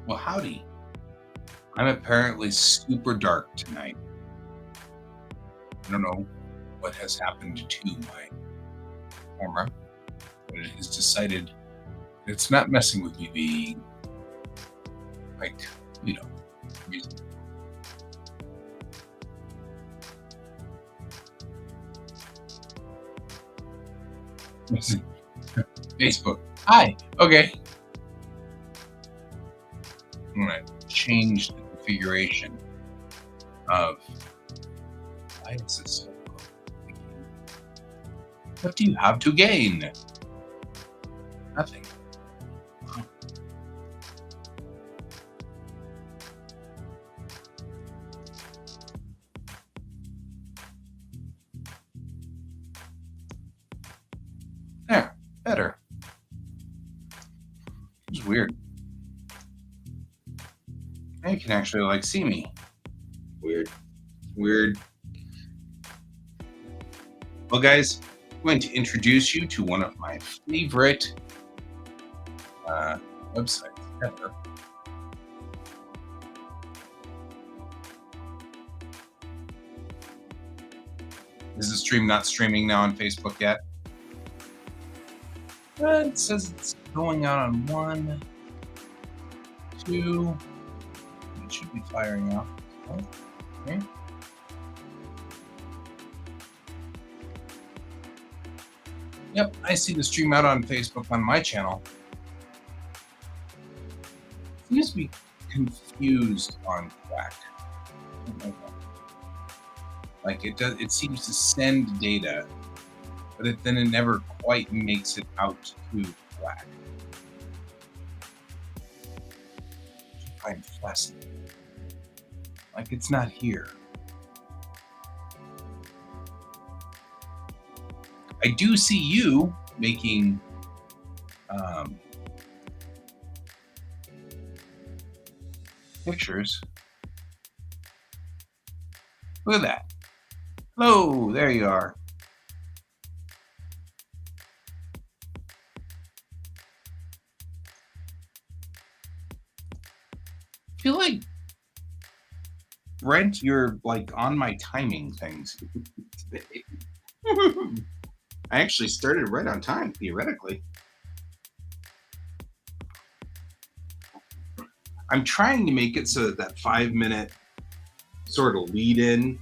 Well, howdy. I'm apparently super dark tonight. I don't know what has happened to my camera, but it has decided it's not messing with me being like, you know, reasonable. Facebook. Hi. Okay. I'm gonna change the configuration of. Why is this so complicated? What do you have to gain? Nothing. Wow. There. Better. It's weird. Now you can actually see me. Weird. Weird. Well, guys, I'm going to introduce you to one of my favorite websites ever. Is the stream not streaming now on Facebook yet? It says it's going out on 1, 2. It should be firing off. Okay. Yep, I see the stream out on Facebook on my channel. Seems to be confused on QuaCk. It seems to send data, but then it never quite makes it out to QuaCk. I find fascinating. It's not here. I do see you making pictures. Look at that. Hello, there you are. I feel like, Brent, you're on my timing things today. I actually started right on time, theoretically. I'm trying to make it so that 5-minute sort of lead in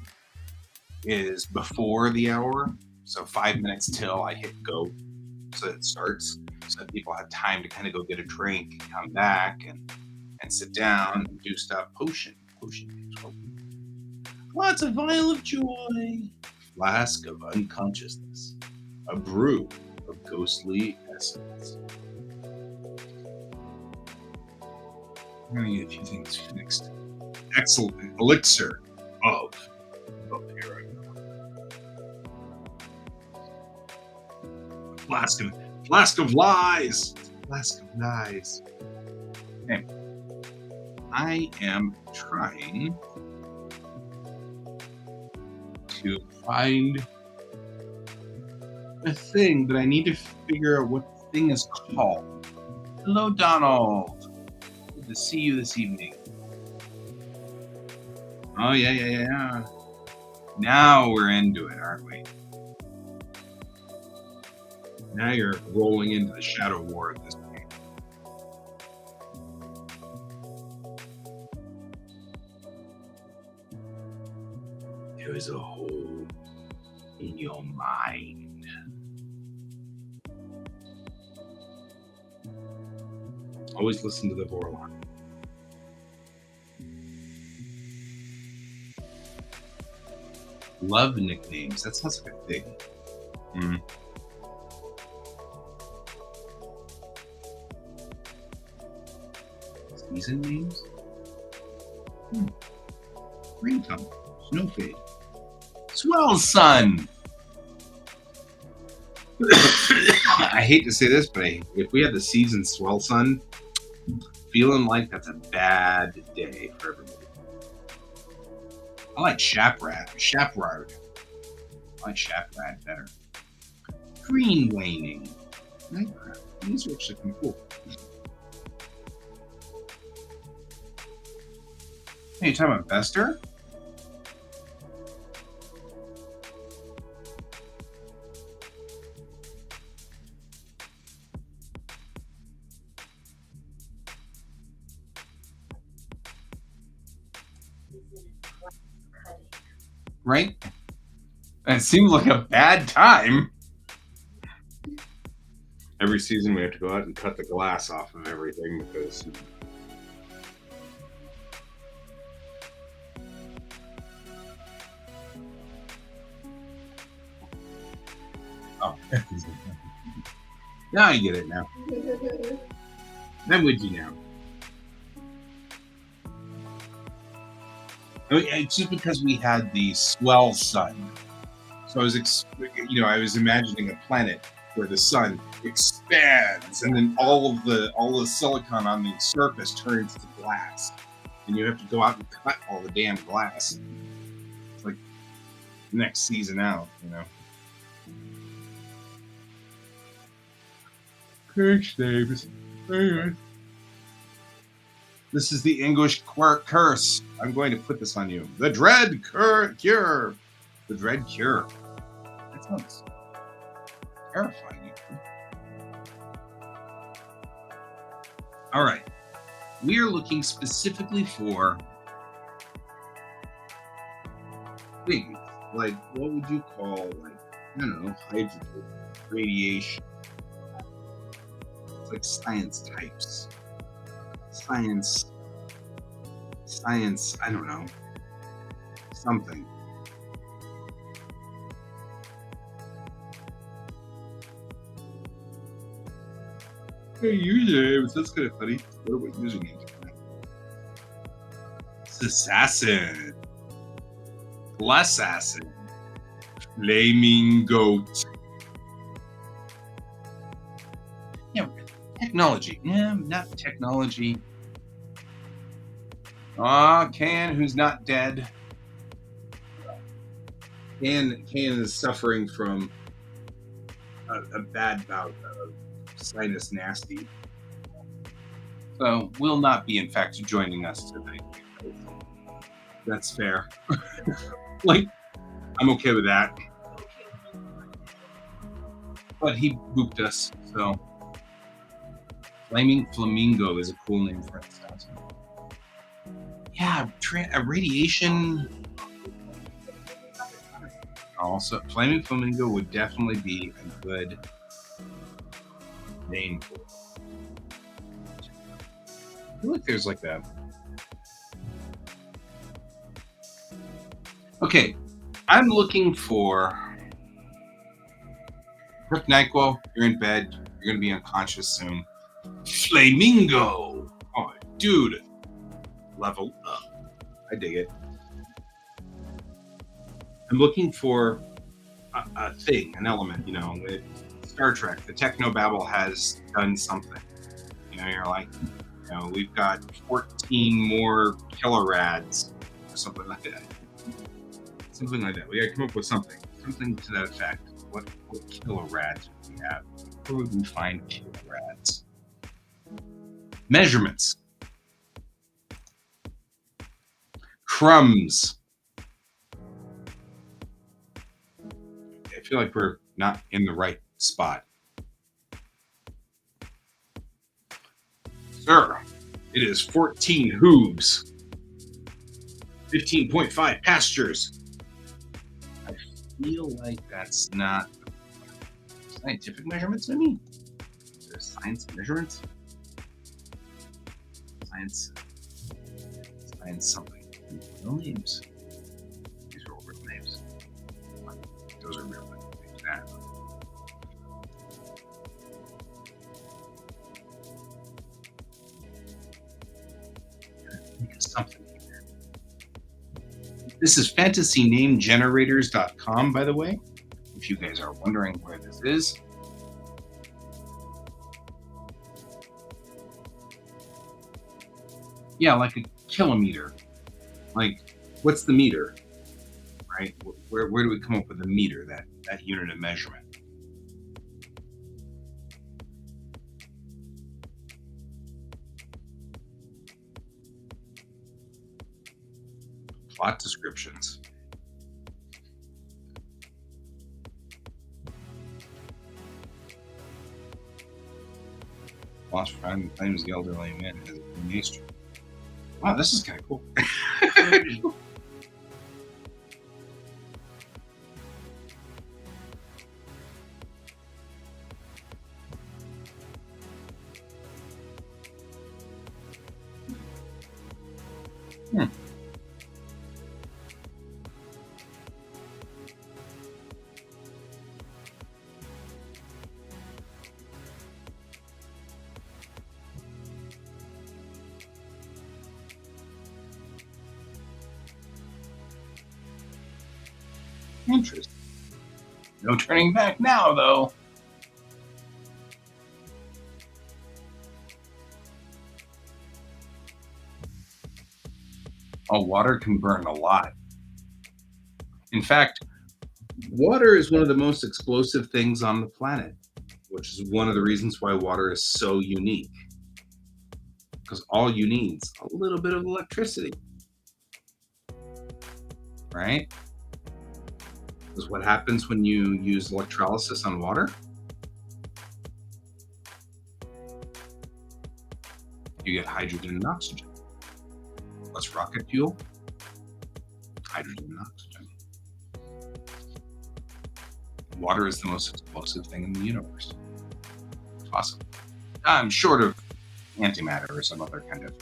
is before the hour. So 5 minutes till I hit go, so it starts, so that people have time to kind of go get a drink and come back and sit down and do stuff. Potion. Lots of vial of joy. Flask of unconsciousness. A brew of ghostly essence. I'm going to get a few things fixed. Excellent elixir of here. Flask of lies. Flask of lies. Okay. I am trying to find a thing, but I need to figure out what the thing is called. Hello, Donald. Good to see you this evening. Oh, yeah. Now we're into it, aren't we? Now you're rolling into the Shadow War at this point. There is a hole in your mind. Always listen to the Vorlon. Love nicknames. That sounds like a thing. Season names? Ringtone. Snowfade. Swell Sun. I hate to say this, but if we had the season Swell Sun, feeling like that's a bad day for everybody. I like Shaprad. I like Shaprad better. Green Waning. Nightcraft. These are actually pretty cool. Hey, you talking about Bester? Right? It seems like a bad time. Every season we have to go out and cut the glass off of everything because Oh. Now I get it now. I'm with you now. I mean, it's just because we had the swell sun. So I was imagining a planet where the sun expands, and then all the silicon on the surface turns to glass, and you have to go out and cut all the damn glass. It's like next season out. Curse names. This is the English curse. I'm going to put this on you. The dread cure. The dread cure. That sounds terrifying. All right. We are looking specifically for things like, what would you call, like, I don't know, hydrogen, radiation. It's like science types. Science, I don't know. Something. Hey, usernames. That's kind of funny. What are we username? Assassin. Assassin. Flaming goat. Yeah, technology. Yeah, not technology. Can, who's not dead. Can is suffering from a bad bout of sinus nasty. So will not be, in fact, joining us tonight. That's fair. Like, I'm okay with that. But he booped us, so. Flaming Flamingo is a cool name for it. Yeah, radiation. Also, Flaming Flamingo would definitely be a good name for it. I feel like there's like that. Okay, I'm looking for. Rick Nyquil, you're in bed. You're gonna be unconscious soon. Flamingo. Oh, dude. Level up. I dig it. I'm looking for a thing, an element, with Star Trek. The technobabble has done something. You're like, we've got 14 more kilorads or something like that. Something like that. We gotta come up with something to that effect. What kilorads do we have? Where would we find kilorads? Measurements. Crumbs. I feel like we're not in the right spot. Sir, it is 14 hooves. 15.5 pastures. I feel like that's not scientific measurements, maybe? Is there science measurements? Science something. No names. These are all real names. Those are real names. That. Think of something. This is fantasynamegenerators.com, by the way, if you guys are wondering where this is. Yeah, like a kilometer. Like, what's the meter? Right? Where do we come up with a meter, that unit of measurement? Plot descriptions. Lost friend claims the elderly man has a maestro. Wow, this is kind of cool. Hmm. Interesting. No turning back now, though. Oh, water can burn a lot. In fact, water is one of the most explosive things on the planet, which is one of the reasons why water is so unique. Because all you need is a little bit of electricity, right? Because what happens when you use electrolysis on water? You get hydrogen and oxygen. What's rocket fuel? Hydrogen and oxygen. Water is the most explosive thing in the universe. Possible. I'm short of antimatter or some other kind of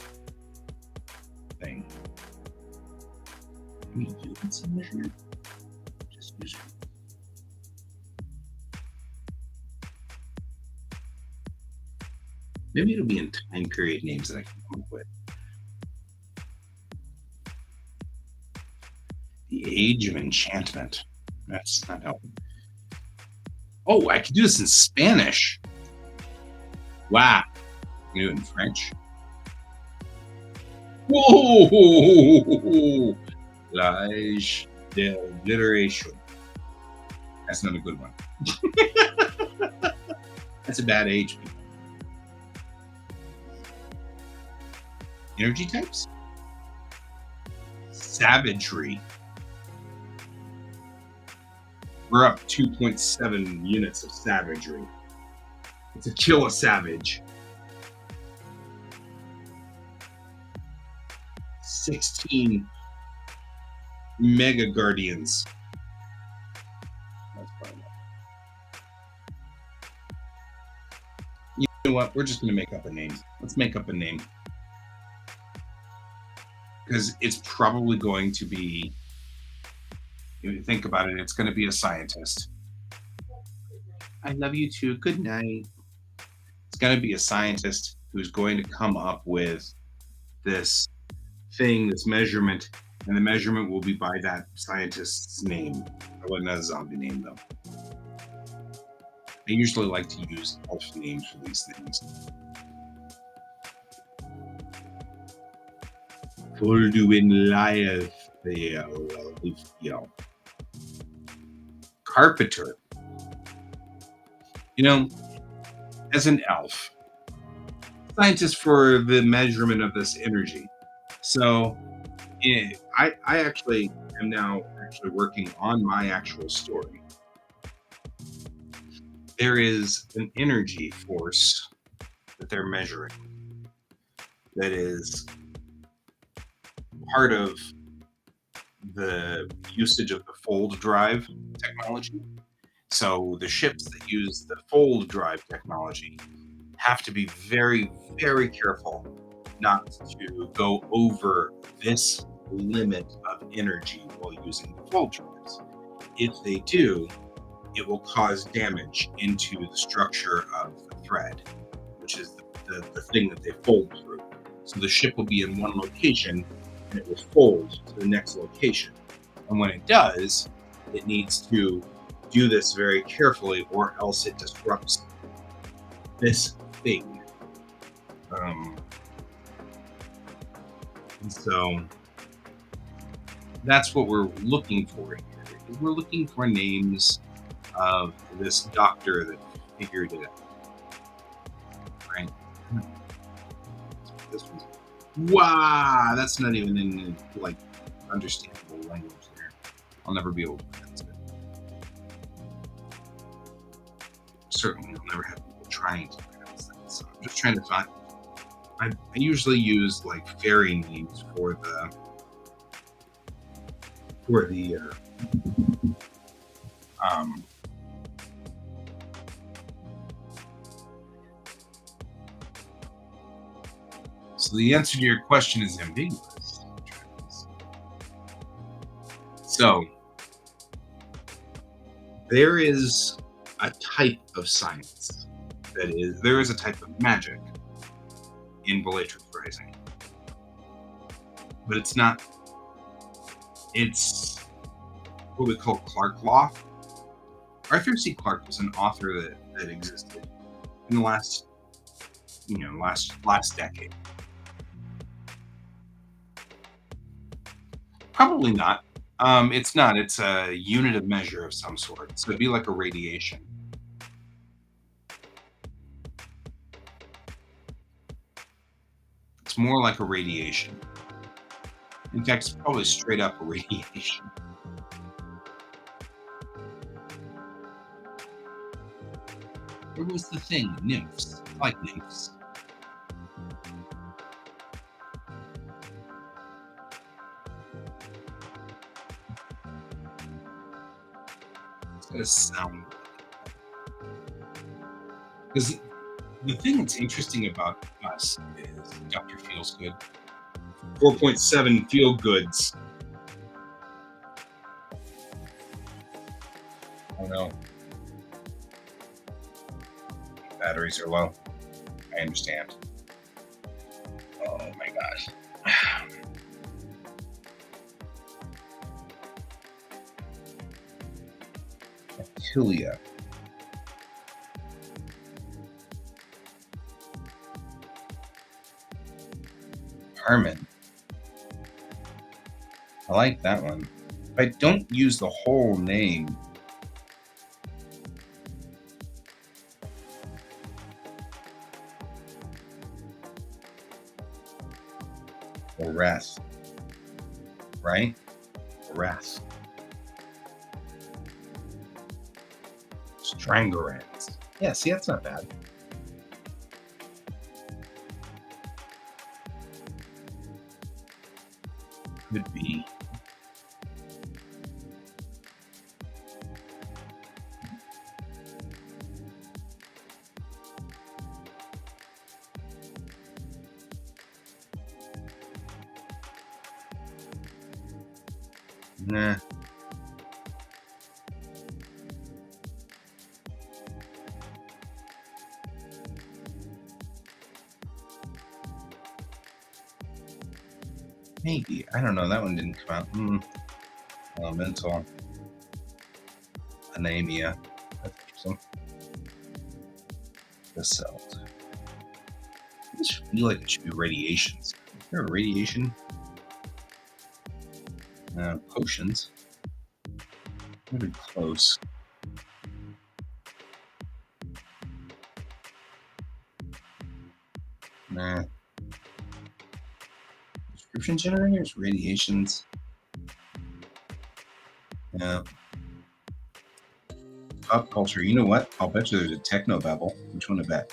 thing. Can we use a measure? Just use it. Maybe it'll be in time period names that I can come up with. The Age of Enchantment. That's not helping. Oh, I can do this in Spanish. Wow. I can do it in French. Whoa! L'Age de Obliteration. That's not a good one. That's a bad age. Energy types? Savagery. We're up 2.7 units of savagery. It's a kill a savage. 16 Mega Guardians. That's fine. You know what? We're just going to make up a name. Let's make up a name. Because it's probably going to be, if you think about it, it's going to be a scientist. I love you too. Good night. It's going to be a scientist who's going to come up with this thing, this measurement, and the measurement will be by that scientist's name. I wasn't a zombie name, though. I usually like to use elf names for these things. Volduin Life, Carpenter. You know, as an elf, scientist for the measurement of this energy. So, I actually am now working on my actual story. There is an energy force that they're measuring that is part of the usage of the fold drive technology. So the ships that use the fold drive technology have to be very, very careful not to go over this limit of energy while using the fold drives. If they do, it will cause damage into the structure of the thread, which is the thing that they fold through. So the ship will be in one location and it will fold to the next location. And when it does, it needs to do this very carefully or else it disrupts this thing. And so that's what we're looking for here. We're looking for names of this doctor that figured it out. Right? This one's, wow, that's not even in like understandable language there. I'll never be able to pronounce it. Certainly, I'll never have people trying to pronounce that. So I'm just trying to find. I usually use like fairy names for the um, so the answer to your question is ambiguous. So there is a type of science there is a type of magic in Bellatrix Rising, but it's what we call Clark law. Arthur C. Clarke was an author that existed in the last decade. Probably not. It's not. It's a unit of measure of some sort. So it'd be like a radiation. It's more like a radiation. In fact, it's probably straight up a radiation. What was the thing? Nymphs. I like nymphs. It's got a sound. Because the thing that's interesting about us is Dr. Feels Good. 4.7 feel goods. Oh no. Batteries are low. I understand. Oh my gosh. Atilia. Harmon. I like that one. If I don't use the whole name, Wrath, right? Wrath. Stranglerans. Yeah, see, that's not bad. Could be. Nah. Maybe. I don't know. That one didn't come out. Elemental. Anemia. That's interesting. The cells. I just feel like it should be radiations. Is there a radiation? Potions. Pretty close. Nah. Description generators, radiations. Yeah. Pop culture. You know what? I'll bet you there's a techno babble. Which one to bet?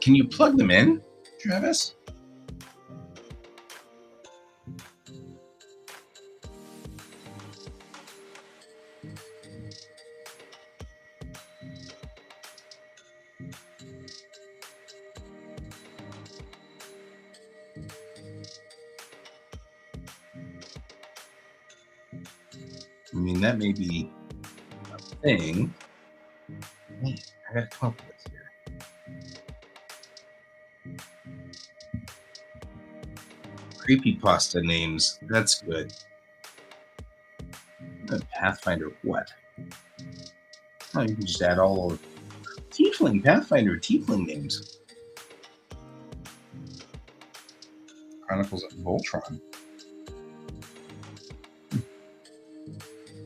Can you plug them in, Travis? I mean, that may be a thing. Man, I gotta come up with this here. Creepypasta names. That's good. Pathfinder what? Oh, you can just add all of Tiefling, Pathfinder, Tiefling names. Chronicles of Voltron.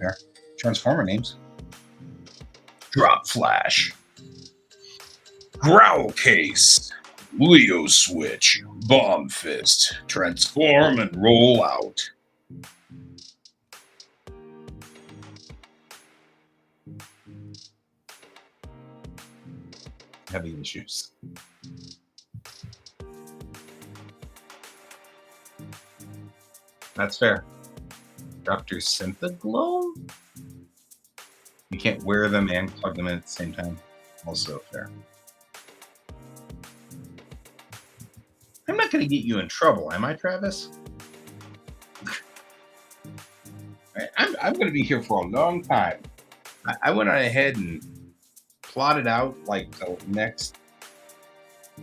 There. Transformer names. Drop Flash. Growl Case, Leo Switch, Bomb Fist, transform and roll out. Heavy issues. That's fair. Dr. Synthaglow? You can't wear them and plug them in at the same time. Also fair. I'm not going to get you in trouble, am I, Travis? I'm going to be here for a long time. I went on ahead and plotted out like the next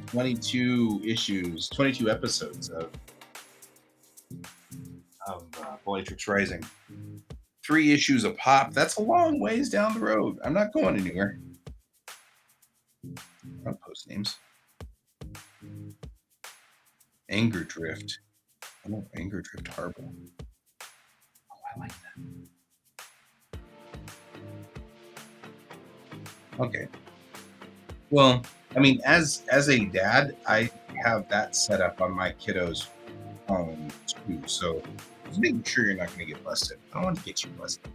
22 issues, 22 episodes of Bellatrix Rising. 3 issues a pop. That's a long ways down the road. I'm not going anywhere. I'll post names. Anger Drift. Oh, Anger Drift Harbor. Oh, I like that. Okay. Well, I mean, as a dad, I have that set up on my kiddos' phone too. So just making sure you're not going to get busted. I don't want to get you busted.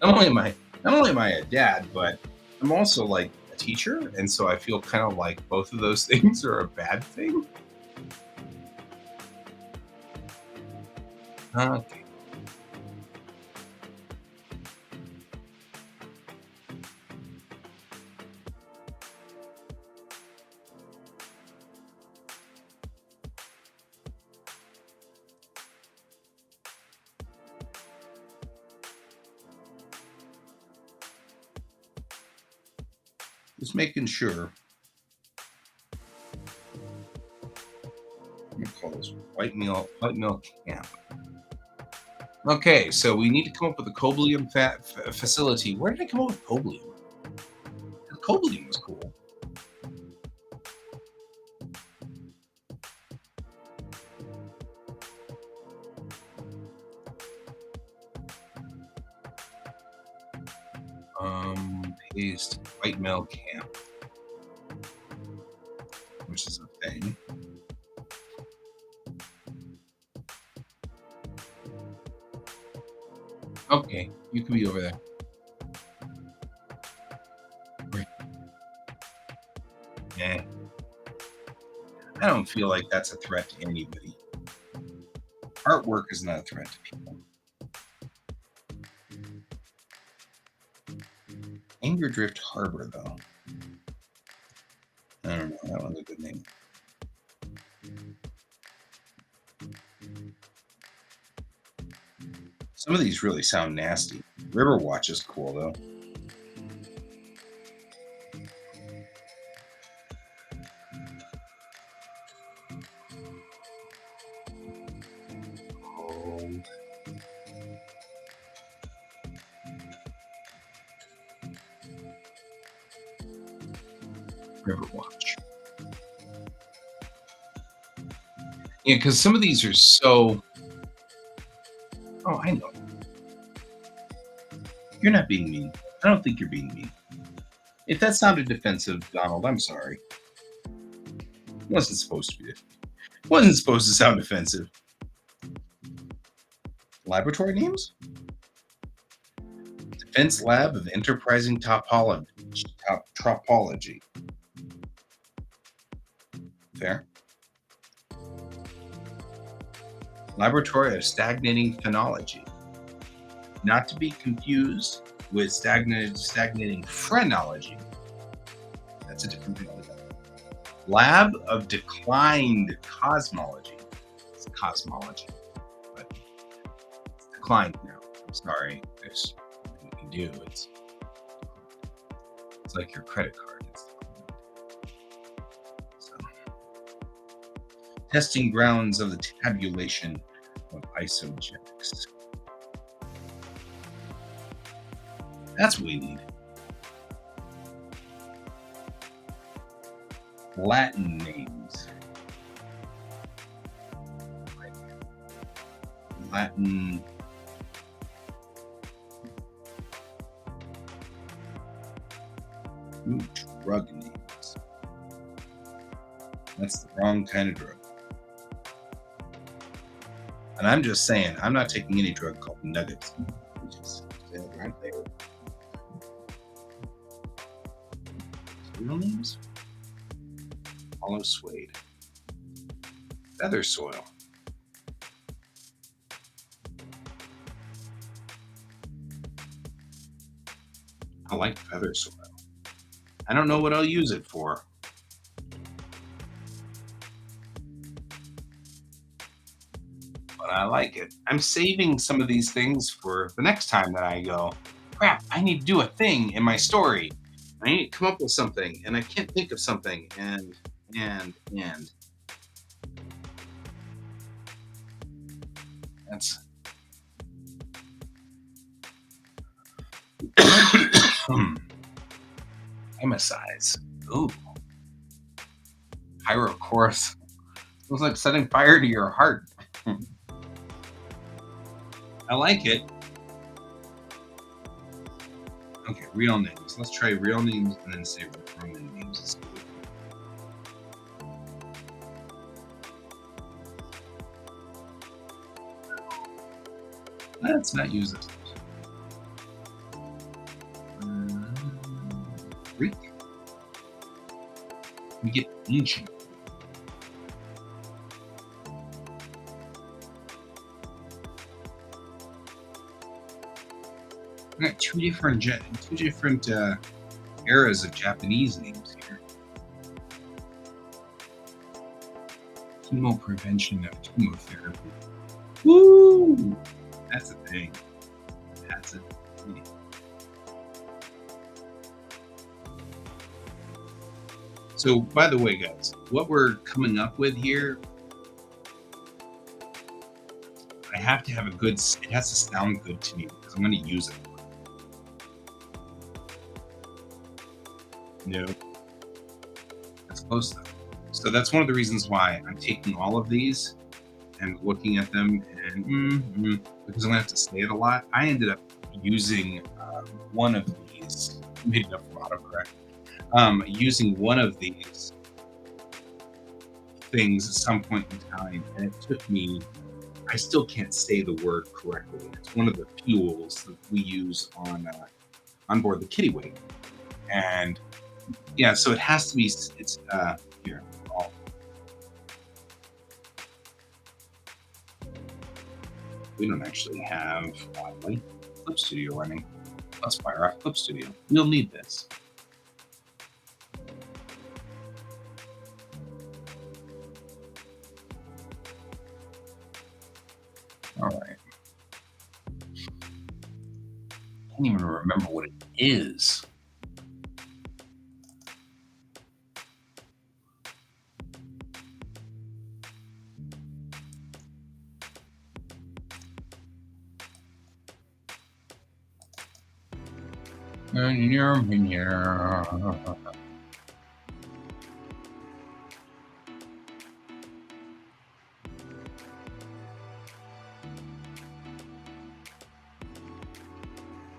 Not only am I a dad, but I'm also like a teacher, and so I feel kind of like both of those things are a bad thing. Okay. Just making sure. I'm gonna call this white meal camp. Okay, so we need to come up with a coblium facility. Where did I come up with coblium? Coblium was cool. Paste white male camp, which is a thing. Okay, you can be over there. Yeah. I don't feel like that's a threat to anybody. Artwork is not a threat to people. Anger Drift Harbor, though. I don't know. That one's a good name. Some of these really sound nasty. Riverwatch is cool, though. Riverwatch. Yeah, because some of these are so. Oh, I know. You're not being mean. I don't think you're being mean. If that sounded defensive, Donald, I'm sorry. It wasn't supposed to be. It wasn't supposed to sound offensive. Laboratory names? Defense Lab of Enterprising Topology. Fair. Laboratory of Stagnating Phenology. Not to be confused with stagnating phrenology. That's a different thing. Lab of Declined Cosmology. It's cosmology, but it's declined now. I'm sorry. There's nothing you can do. It's like your credit card. So, testing grounds of the tabulation of isogenics. That's what we need. Latin names. Like Latin. drug names. That's the wrong kind of drug. And I'm just saying, I'm not taking any drug called nuggets. Just say it right there. Real names? Hollow suede. Feather soil. I like feather soil. I don't know what I'll use it for. But I like it. I'm saving some of these things for the next time that I go, crap, I need to do a thing in my story. I need to come up with something and I can't think of something and that's Emasize. Ooh. Pyrochorus. Feels like setting fire to your heart. I like it. Okay, real names. Let's try real names and then say Roman names. Let's not use this. Greek. We get ancient. We got two different eras of Japanese names here. Chemo prevention of chemotherapy. Woo! That's a thing. That's a thing. So, by the way, guys, what we're coming up with here, I have to have a good, it has to sound good to me because I'm going to use it. No, that's close though. So that's one of the reasons why I'm taking all of these and looking at them and because I'm gonna have to say it a lot. I ended up using one of these, made it up from autocorrect, using one of these things at some point in time, and it took me. I still can't say the word correctly. It's one of the fuels that we use on board the Kittiwake, and yeah, so it has to be. It's here. We don't actually have Clip Studio running. Let's fire off Clip Studio. We'll need this. All right. Can't even remember what it is.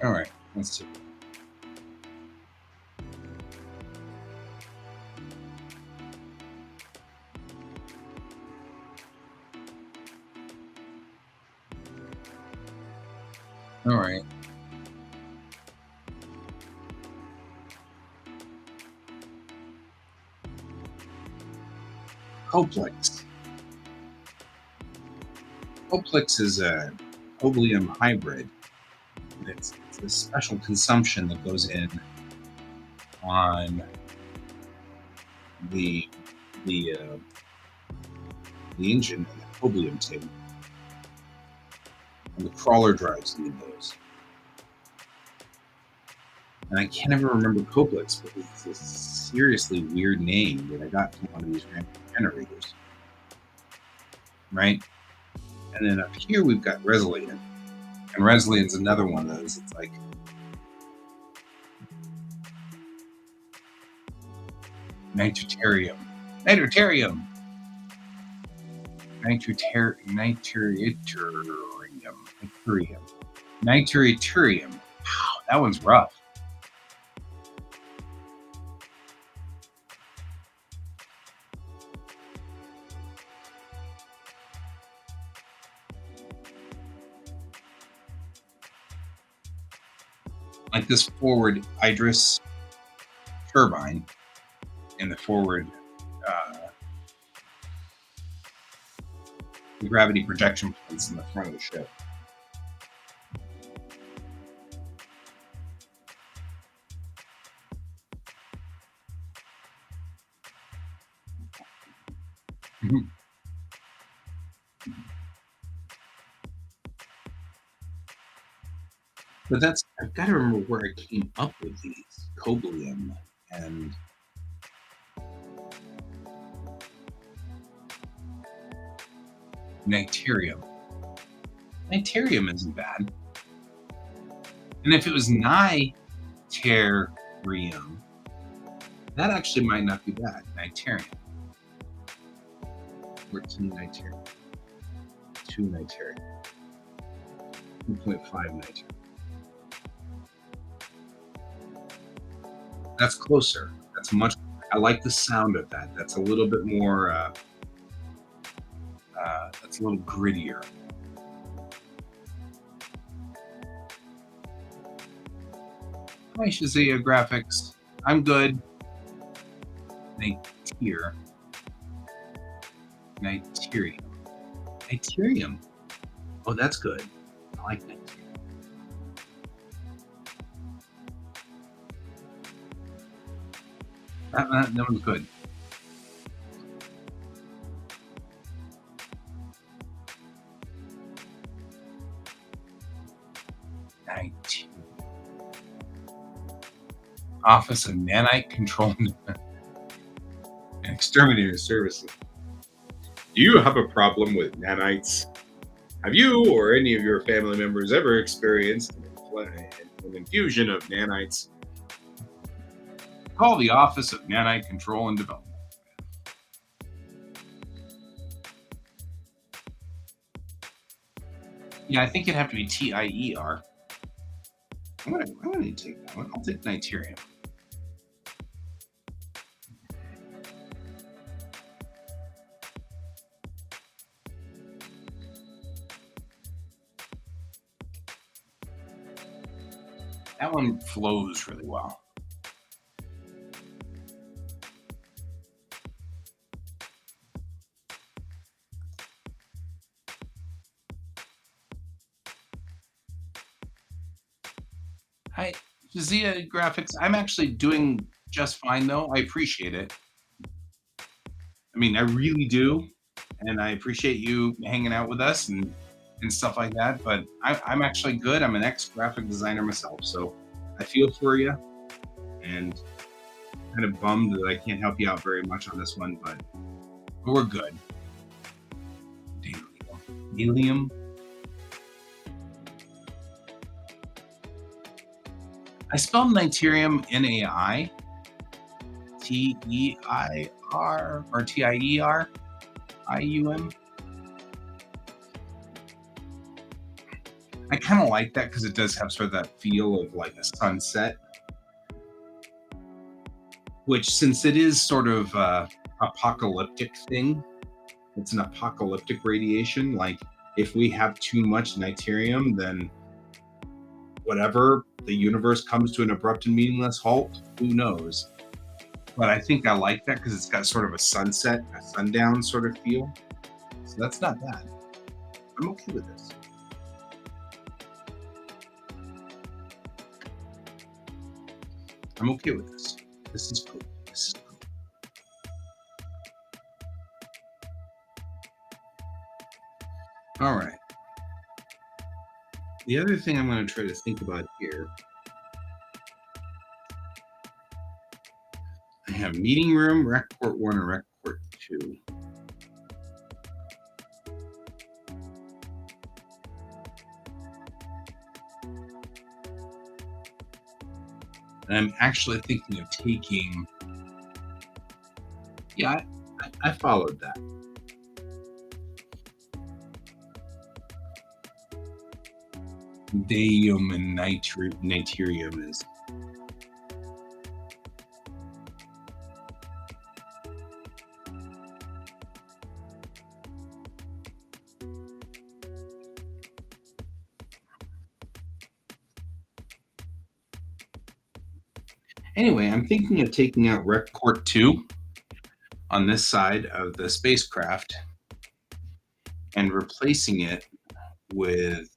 All right, let's see. All right. QuACk. QuACk is a coblium hybrid. It's a special consumption that goes in on the engine and the coblium tube, and the crawler drives need those. And I can't ever remember QuACk because it's a seriously weird name that I got from one of these random generators, right? And then up here we've got Resilience. And Resilien's another one of those. It's like nitrotarium. Nitrotarium. Nitrotarium. Wow, that one's rough. like this forward Idris turbine and the forward uh, gravity projection plates in the front of the ship. Mhm. But that's I've got to remember where I came up with these cobalium and Niterium. Niterium isn't bad. And if it was Niterium, that actually might not be bad. Niterium. 14 Niterium. 2 Niterium. 2.5 Niterium. That's closer. That's much. I like the sound of that. That's a little bit more. That's a little grittier. Hi, Shazia Graphics. I'm good. Niterium. Niterium. Niterium. Oh, that's good. I like Niterium. That one's good. Niterium. Office of Nanite Control and Exterminator Services. Do you have a problem with nanites? Have you or any of your family members ever experienced an infusion of nanites? Call the Office of Nanite Control and Development. Yeah, I think it'd have to be TIER. I'm gonna take that one. I'll take Niterium. That one flows really well. Hi, Zia Graphics. I'm actually doing just fine though. I appreciate it. I mean, I really do, and I appreciate you hanging out with us and stuff like that. But I'm actually good. I'm an ex graphic designer myself, so I feel for you, and kind of bummed that I can't help you out very much on this one, but we're good. Helium. I spelled Niterium N-A-I-T-E-I-R or T-I-E-R-I-U-M. I kind of like that because it does have sort of that feel of like a sunset, which since it is sort of apocalyptic thing, it's an apocalyptic radiation. Like if we have too much Niterium, then whatever, the universe comes to an abrupt and meaningless halt. Who knows? But I think I like that because it's got sort of a sunset, a sundown sort of feel. So that's not bad. I'm okay with this. I'm okay with this. This is cool. This is cool. All right. The other thing I'm going to try to think about here, I have meeting room, rec port 1, and rec port 2. And I'm actually thinking of taking. Yeah, I followed that. Deium and Niterium is. Anyway, I'm thinking of taking out Rec Port 2 on this side of the spacecraft and replacing it with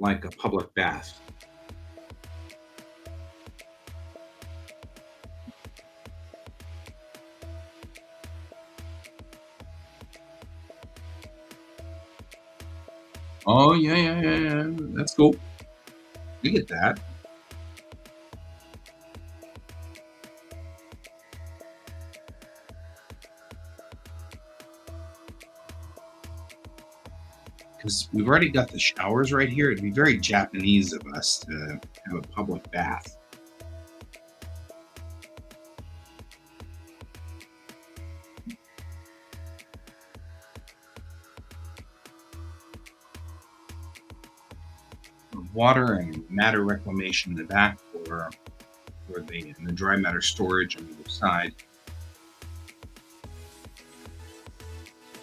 like a public bath. Oh, yeah. That's cool. We get that. Because we've already got the showers right here. It'd be very Japanese of us to have a public bath. Water and matter reclamation in the back for the dry matter storage on the other side.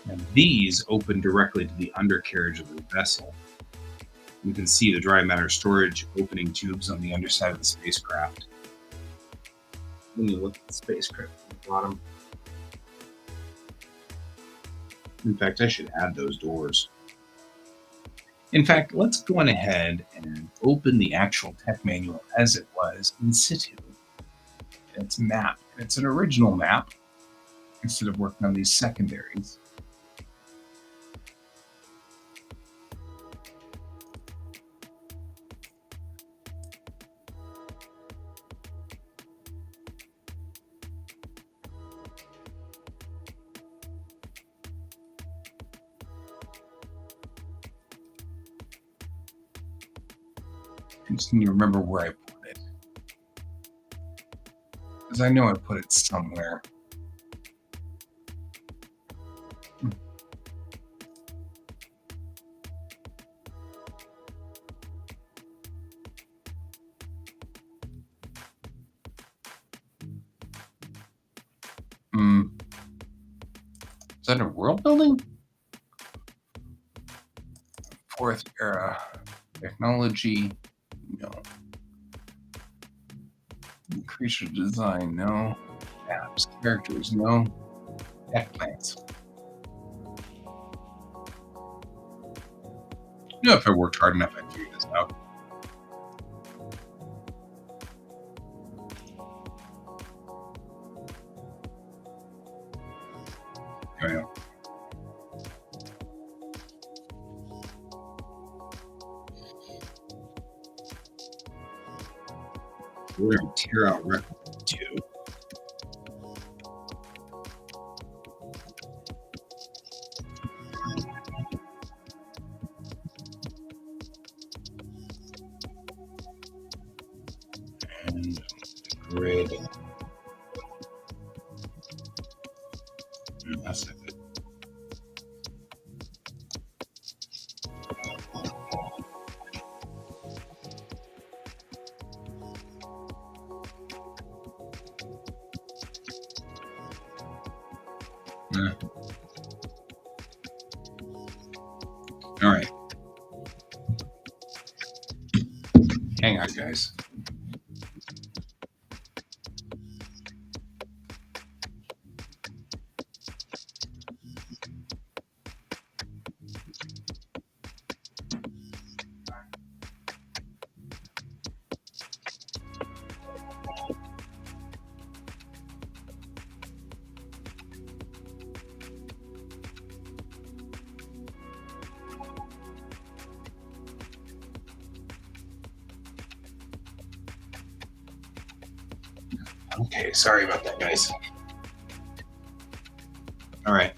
And these open directly to the undercarriage of the vessel. You can see the dry matter storage opening tubes on the underside of the spacecraft. When you look at the spacecraft at the bottom. In fact, I should add those doors. In fact, let's go on ahead and open the actual tech manual as it was in situ. It's map. It's an original map instead of working on these secondaries. I just need to remember where I put it. Because I know I put it somewhere. Is that a world building? Fourth era technology, no. Creature design, no. Apps, characters, no. Tech plants. You know, if I worked hard enough, I'd figure this out. There we go. We're going to tear out record 2. And grid. That's it. All right. Hang on, guys. Okay, sorry about that, guys. All right.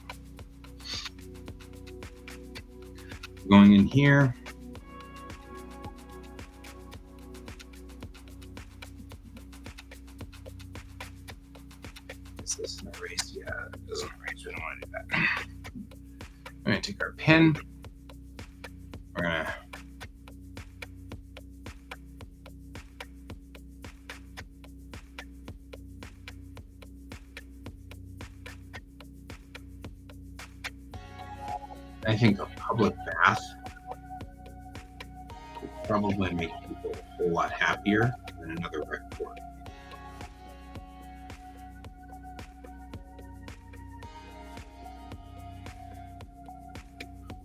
Going in here. Is this an erase? Yeah, it doesn't erase. We don't want to do that. We're going to take our pen. We're going to I think a public bath would probably make people a whole lot happier than another rec port.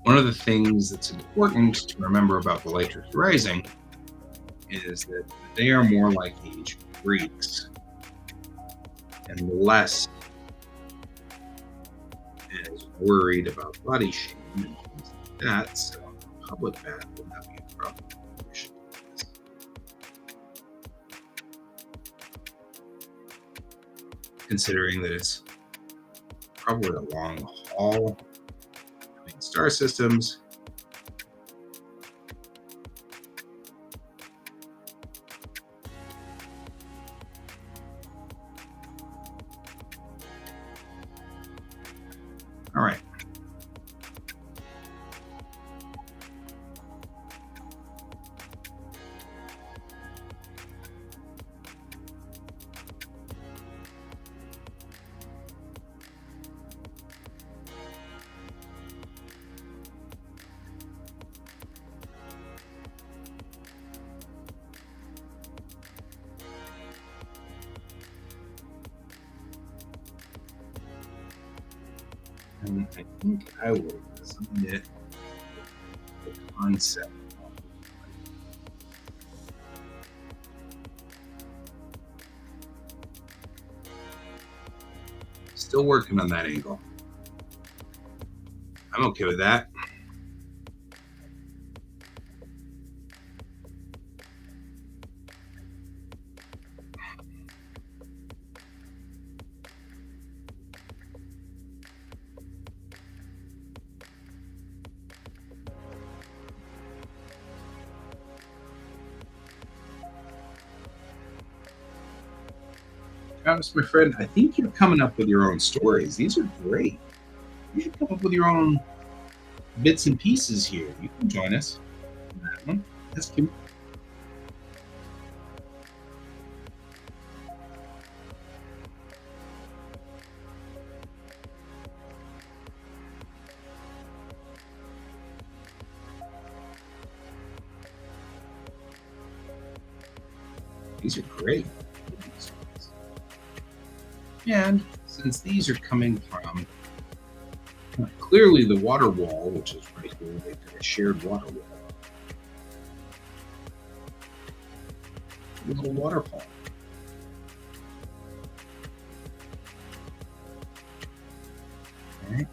One of the things that's important to remember about the Laters Rising is that they are more like the ancient Greeks and less as worried about body shame and things like that. So, public bath would not be a problem. Considering that it's probably a long haul between star systems. All right. And I think I will submit the concept. Still working on that angle. I'm okay with that. Travis, my friend, I think you're coming up with your own stories. These are great. You should come up with your own bits and pieces here. You can join us in that one. That's cute. These are great. And since these are coming from clearly the water wall, which is right here, they've got a shared water wall. A little waterfall. Okay.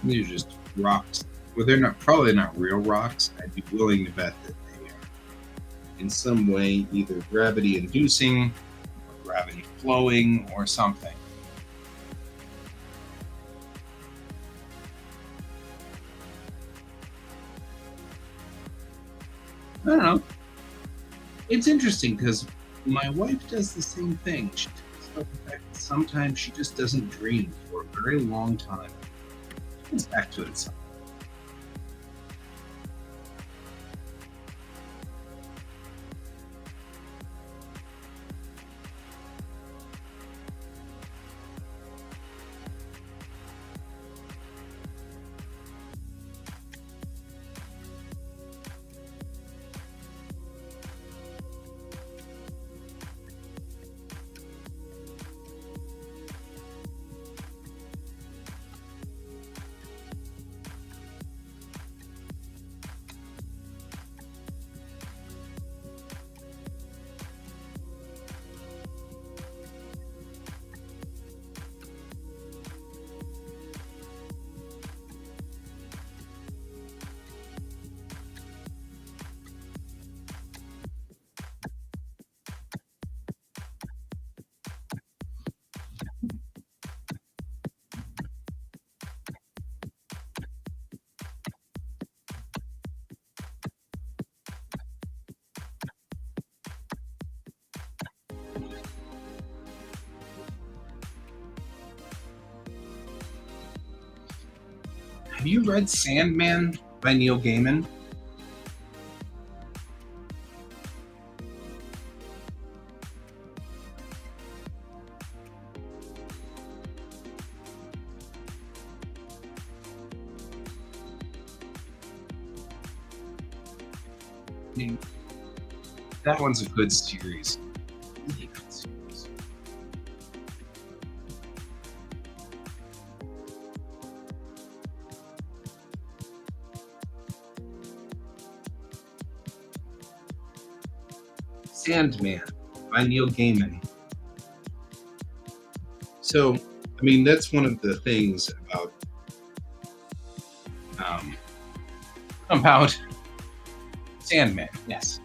These are just rocks. Well, they're not probably not real rocks. I'd be willing to bet that they are in some way either gravity inducing, or gravity flowing, or something. I don't know. It's interesting because my wife does the same thing. She talks about the fact that sometimes she just doesn't dream for a very long time. She gets back to it at some. Have you read Sandman by Neil Gaiman? I mean, that one's a good series. Really good series. Sandman by Neil Gaiman. So, I mean, that's one of the things um, about Sandman. Yes,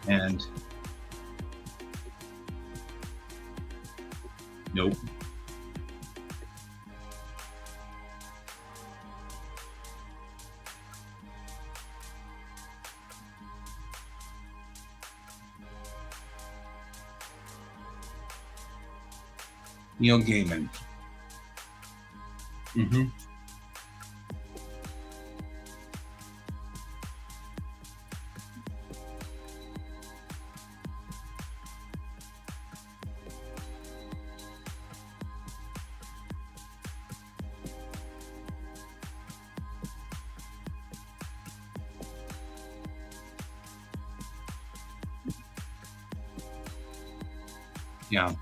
and nope. Neil Gaiman. Hmm. Yeah,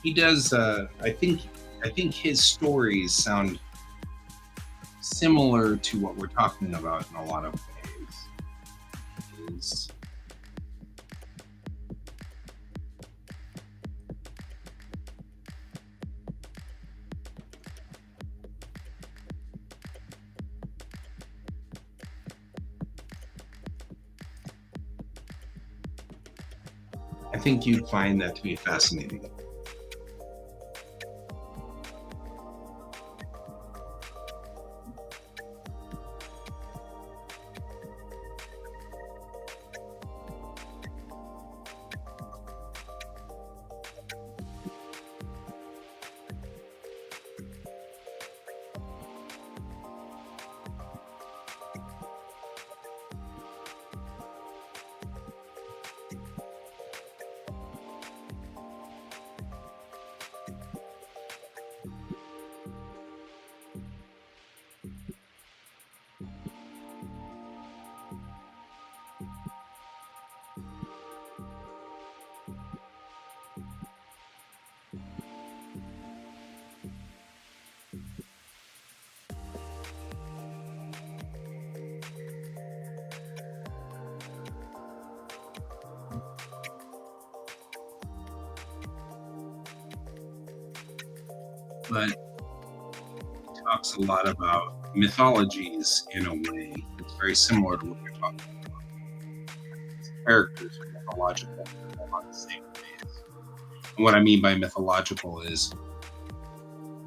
he does. I think his stories sound similar to what we're talking about in a lot of ways. Is I think you'd find that to be fascinating. But he talks a lot about mythologies in a way that's very similar to what you're talking about. Characters are mythological along the same ways. And what I mean by mythological is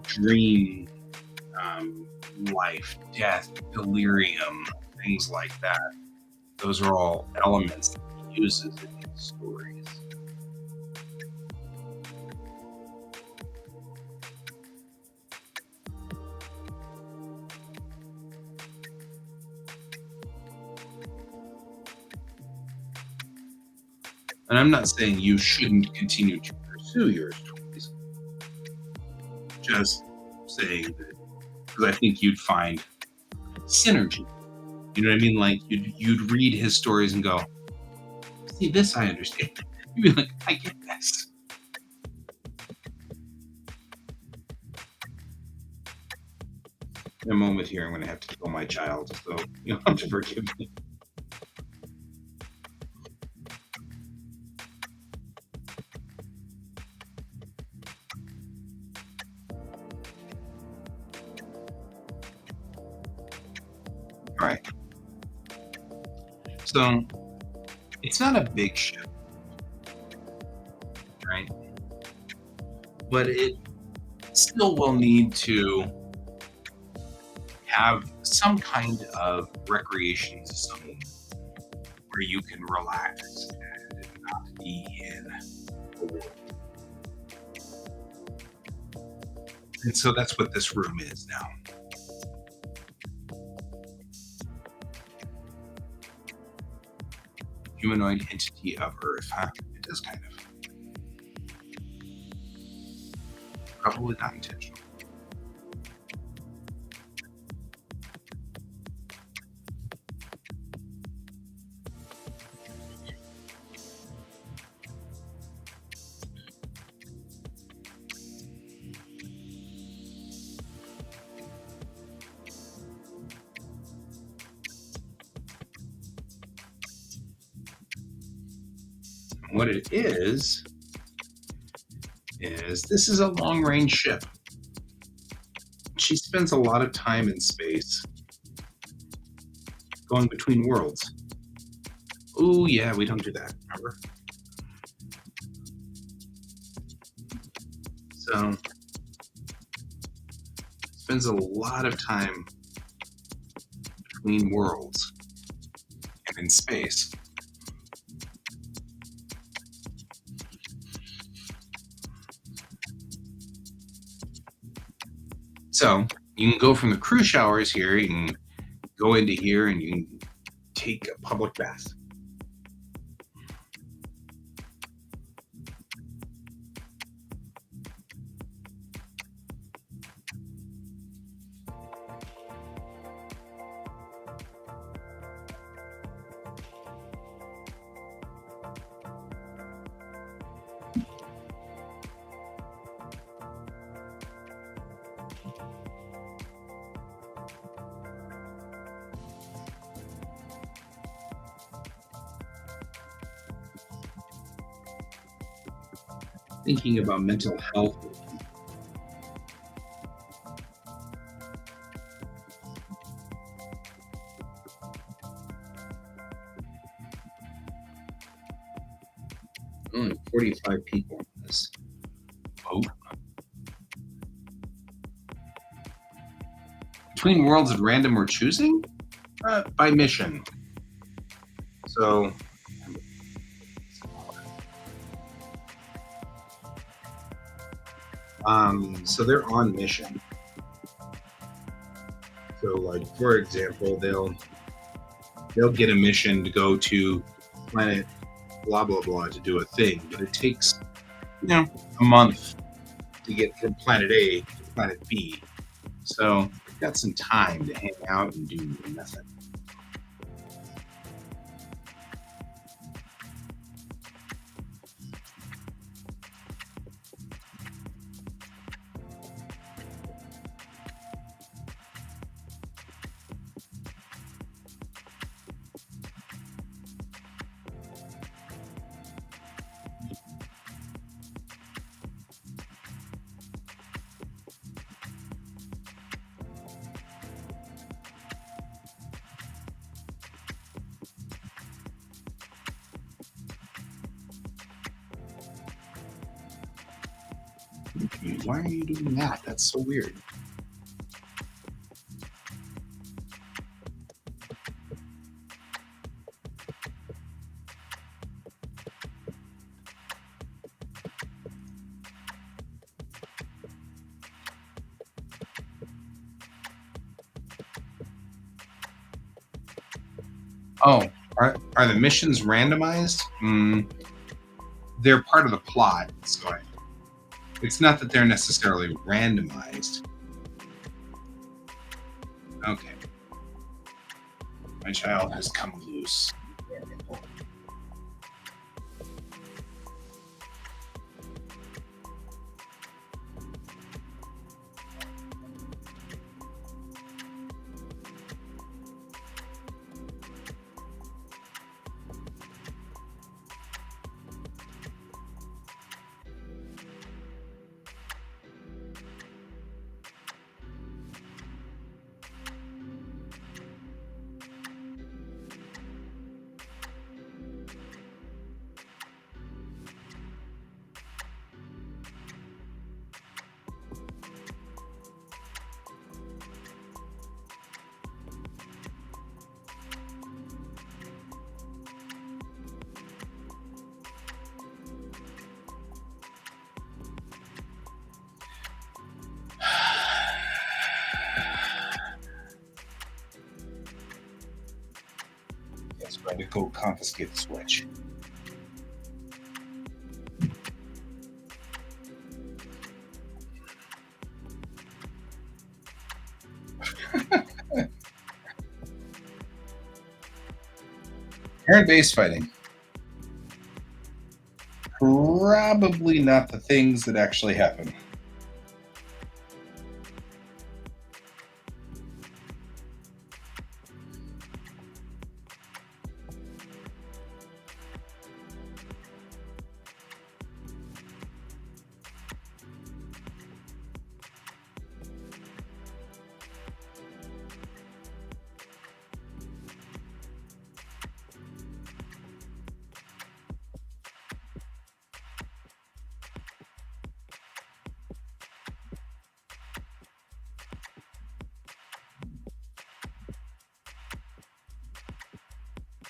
dream, um, life, death, delirium, things like that. Those are all elements that he uses in his stories. And I'm not saying you shouldn't continue to pursue your stories, just saying that because I think you'd find synergy. You know what I mean? Like you'd read his stories and go, "See, this I understand." You'd be like, "I get this." In a moment here, I'm going to have to kill my child, so you'll have to forgive me. All right. So it's not a big shift, right? But it still will need to have some kind of recreation zone where you can relax and not be in the world. And so that's what this room is now. Humanoid entity of Earth, huh? It is kind of. Probably not intentional. What it is this is a long-range ship. She spends a lot of time in space, going between worlds. Oh yeah, we don't do that, remember? So, spends a lot of time between worlds and in space. So, you can go from the crew showers here, you can go into here and you can take a public bath. Thinking about mental health. Only 45 people on this boat. Between worlds at random we're choosing? By mission. So so they're on mission. So like for example, they'll get a mission to go to planet blah blah blah to do a thing, but it takes a month to get from planet A to planet B. So we've got some time to hang out and do nothing. Why are you doing that? That's so weird. Oh, are the missions randomized? They're part of the plot. So it's not that they're necessarily randomized. Okay. My child has come loose. go confiscate the Switch. Turn-based fighting. Probably not the things that actually happen.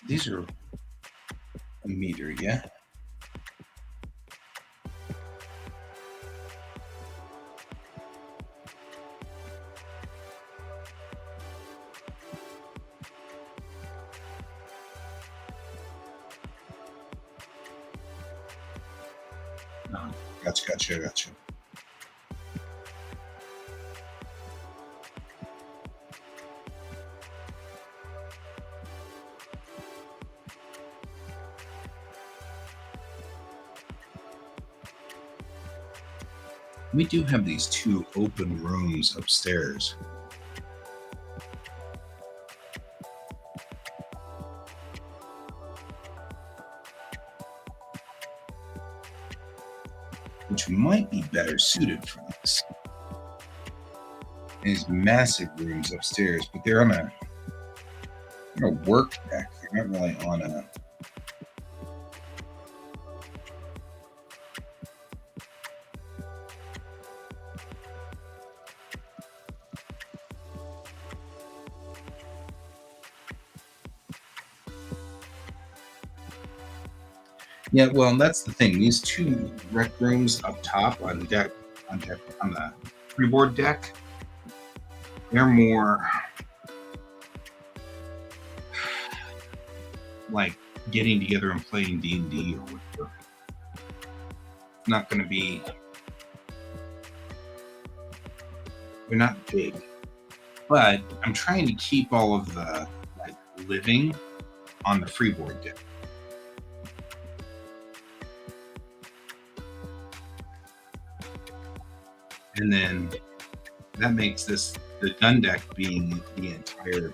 These are a meter, yeah? No. Gotcha. We do have these two open rooms upstairs. Which might be better suited for this. These massive rooms upstairs, but they're on a work deck. They're not really on a. Yeah, well, that's the thing. These two rec rooms up top on the freeboard deck, they're more like getting together and playing D&D or whatever. It's not going to be. They're not big, but I'm trying to keep all of the living on the freeboard deck. And then that makes this the gun deck being the entire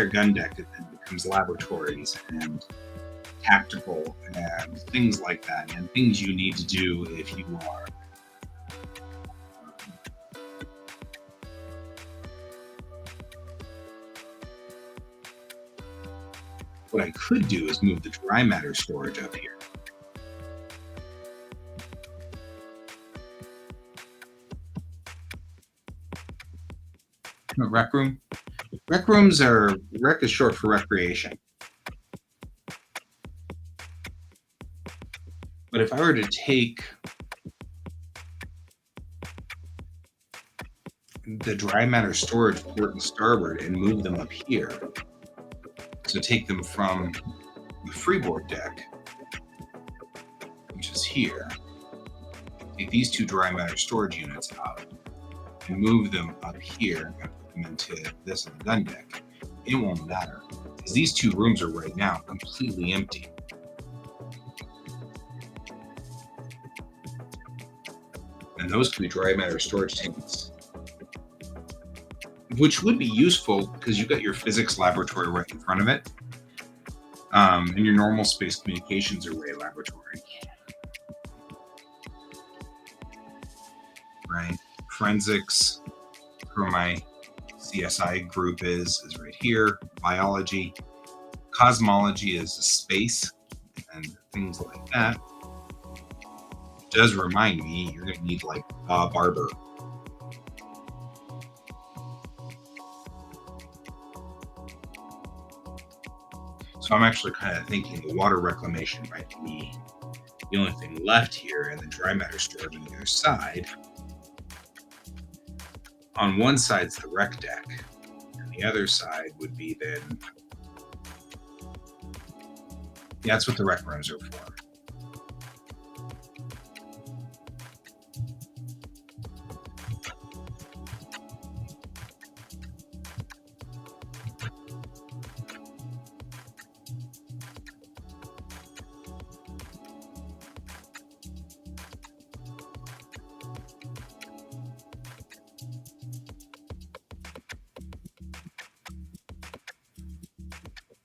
gun deck. It then becomes laboratories and tactical and things like that, and things you need to do if you are what I could do is move the dry matter storage up here. A rec room. Rec rooms are rec is short for recreation. But if I were to take the dry matter storage port and starboard and move them up here, so take them from the freeboard deck, which is here, take these two dry matter storage units out and move them up here and put them into this on the gun deck, it won't matter because these two rooms are right now completely empty. And those could be dry matter storage tanks, which would be useful because you've got your physics laboratory right in front of it, and your normal space communications array laboratory. Right? Forensics, where my CSI group is right here. Biology. Cosmology is space and things like that. It does remind me you're going to need like Bob Barber. So I'm actually kind of thinking the water reclamation might be the only thing left here, and the dry matter storage on the other side. On one side's the rec deck, and the other side would be then. Yeah, that's what the rec rooms are for.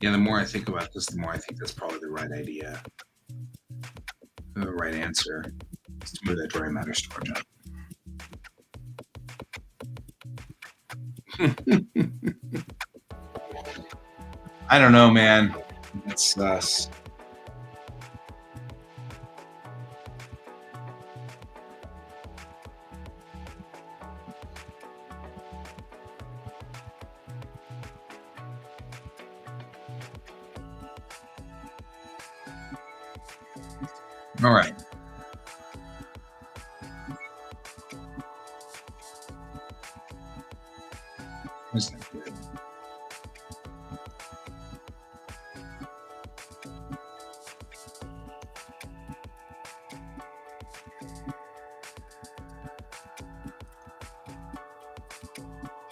Yeah, the more I think about this, the more I think that's probably the right idea. The right answer is to move that dry matter storage up. I don't know, man. That's sus. All right. Isn't that good?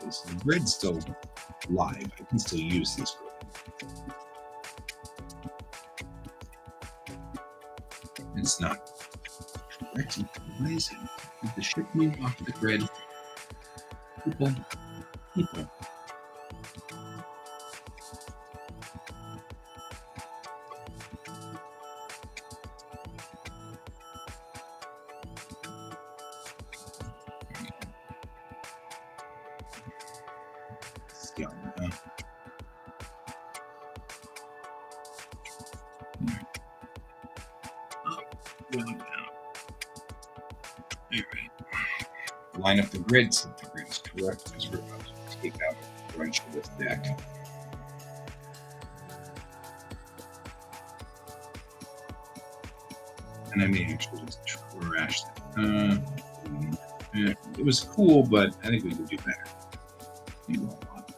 Okay, so the grid's still live. I can still use this grid. It's not correctly amazing. Did the ship move off the grid? People. Still, line up the grid so the grid is correct because we're about to take out a bunch of this deck. And I may actually just trash that. Yeah, it was cool, but I think we could do better. You won't want better.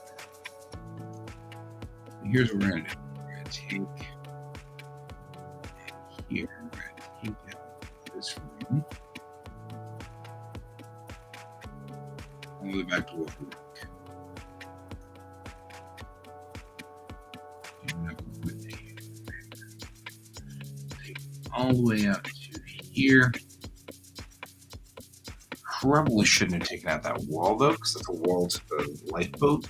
Here's what we're going to do. We're going to take here. We're going to take out this room. All the way back to what we work. All the way up to here. Probably shouldn't have taken out that wall though, because that's a wall to the lifeboat.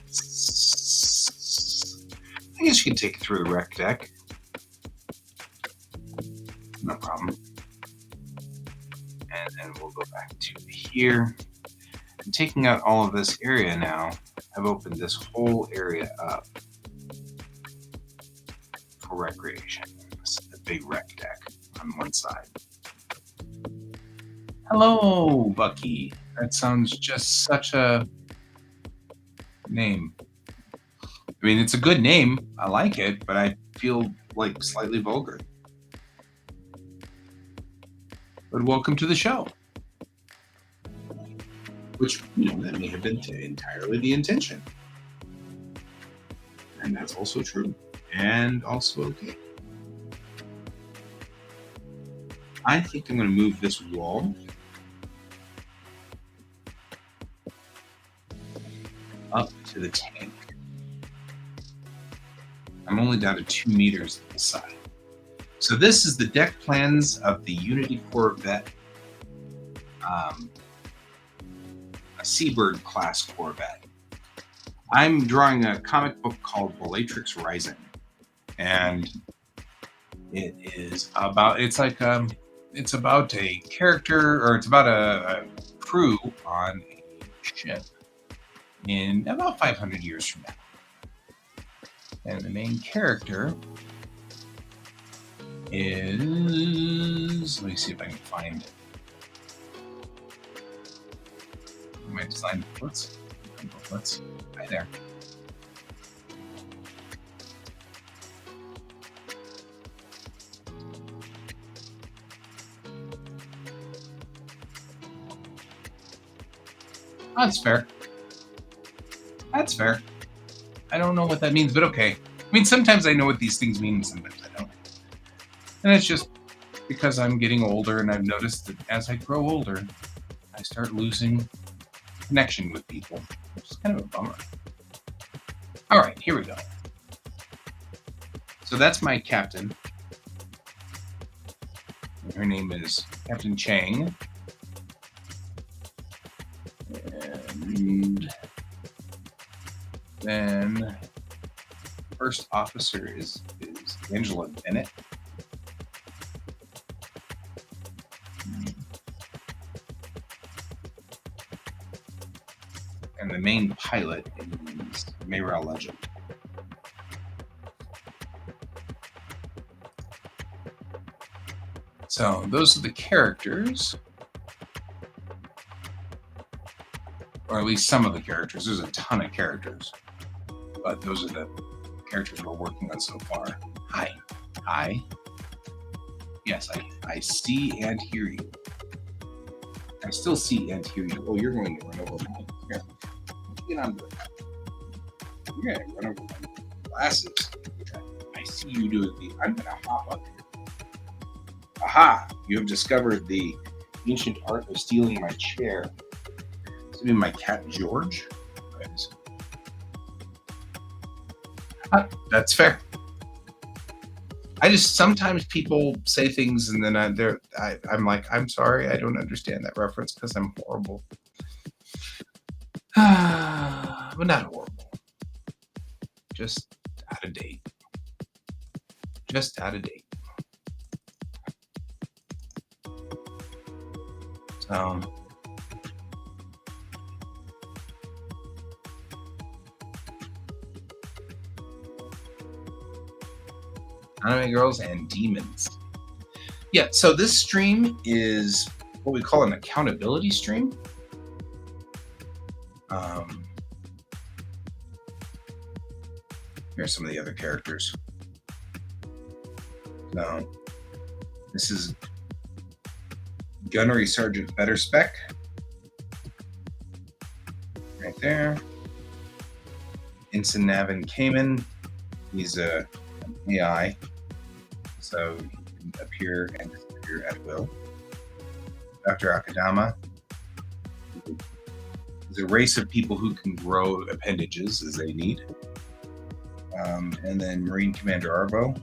I guess you can take it through the rec deck. No problem. And then we'll go back to here. And taking out all of this area now, I've opened this whole area up for recreation. This is the big rec deck on one side. Hello, Bucky. That sounds just such a name. I mean, it's a good name. I like it, but I feel like slightly vulgar. But welcome to the show. Which, that may have been entirely the intention. And that's also true. And also okay. I think I'm going to move this wall up to the tank. I'm only down to 2 meters at the side. So this is the deck plans of the Unity Corvette, a Seabird class Corvette. I'm drawing a comic book called Bellatrix Rising, and it is about it's about a character, or it's about a crew on a ship in about 500 years from now. And the main character is, let me see if I can find it. My design booklets. Hi there. That's fair. That's fair. I don't know what that means, but okay. I mean, sometimes I know what these things mean, sometimes I don't. And it's just because I'm getting older, and I've noticed that as I grow older, I start losing connection with people, which is kind of a bummer. All right, here we go. So that's my captain. Her name is Captain Chang. And then first officer is Angela Bennett. And the main pilot is Mayral Legend. So those are the characters, or at least some of the characters. There's a ton of characters, but those are the characters we're working on so far. Hi. Hi. Yes, I see and hear you. I still see and hear you. Oh, you're going to run over me. Here. Get on the. You're going to run over my glasses. I see you doing the. I'm going to hop up here. Aha! You have discovered the ancient art of stealing my chair. This would be my cat George. That's fair. I just sometimes people say things and then I'm like, I'm sorry, I don't understand that reference because I'm horrible. But not horrible. Just out of date. Just out of date. So Anime Girls and Demons. Yeah, so this stream is what we call an accountability stream. Here's some of the other characters. So this is Gunnery Sergeant Betterspec. Right there. Ensign Navin Cayman. He's an AI, so he can appear and disappear at will. Dr. Akadama is a race of people who can grow appendages as they need. And then Marine Commander Arbo.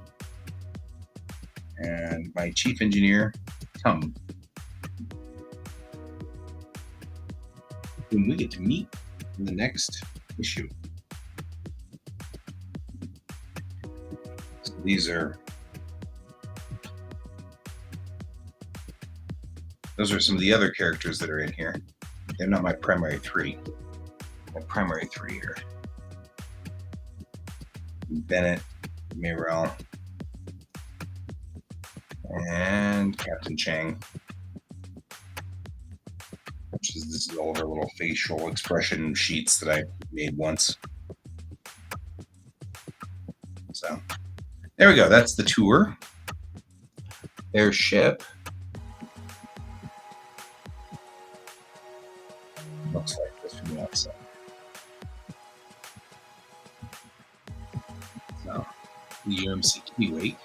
And my Chief Engineer, Tum, whom we get to meet in the next issue. So those are some of the other characters that are in here. They're not my primary three. My primary three are Bennett, Mayral, and Captain Chang. This is all of our little facial expression sheets that I made once. So there we go. That's the tour. Their ship looks like this from the outside. So the UMC QuaCk.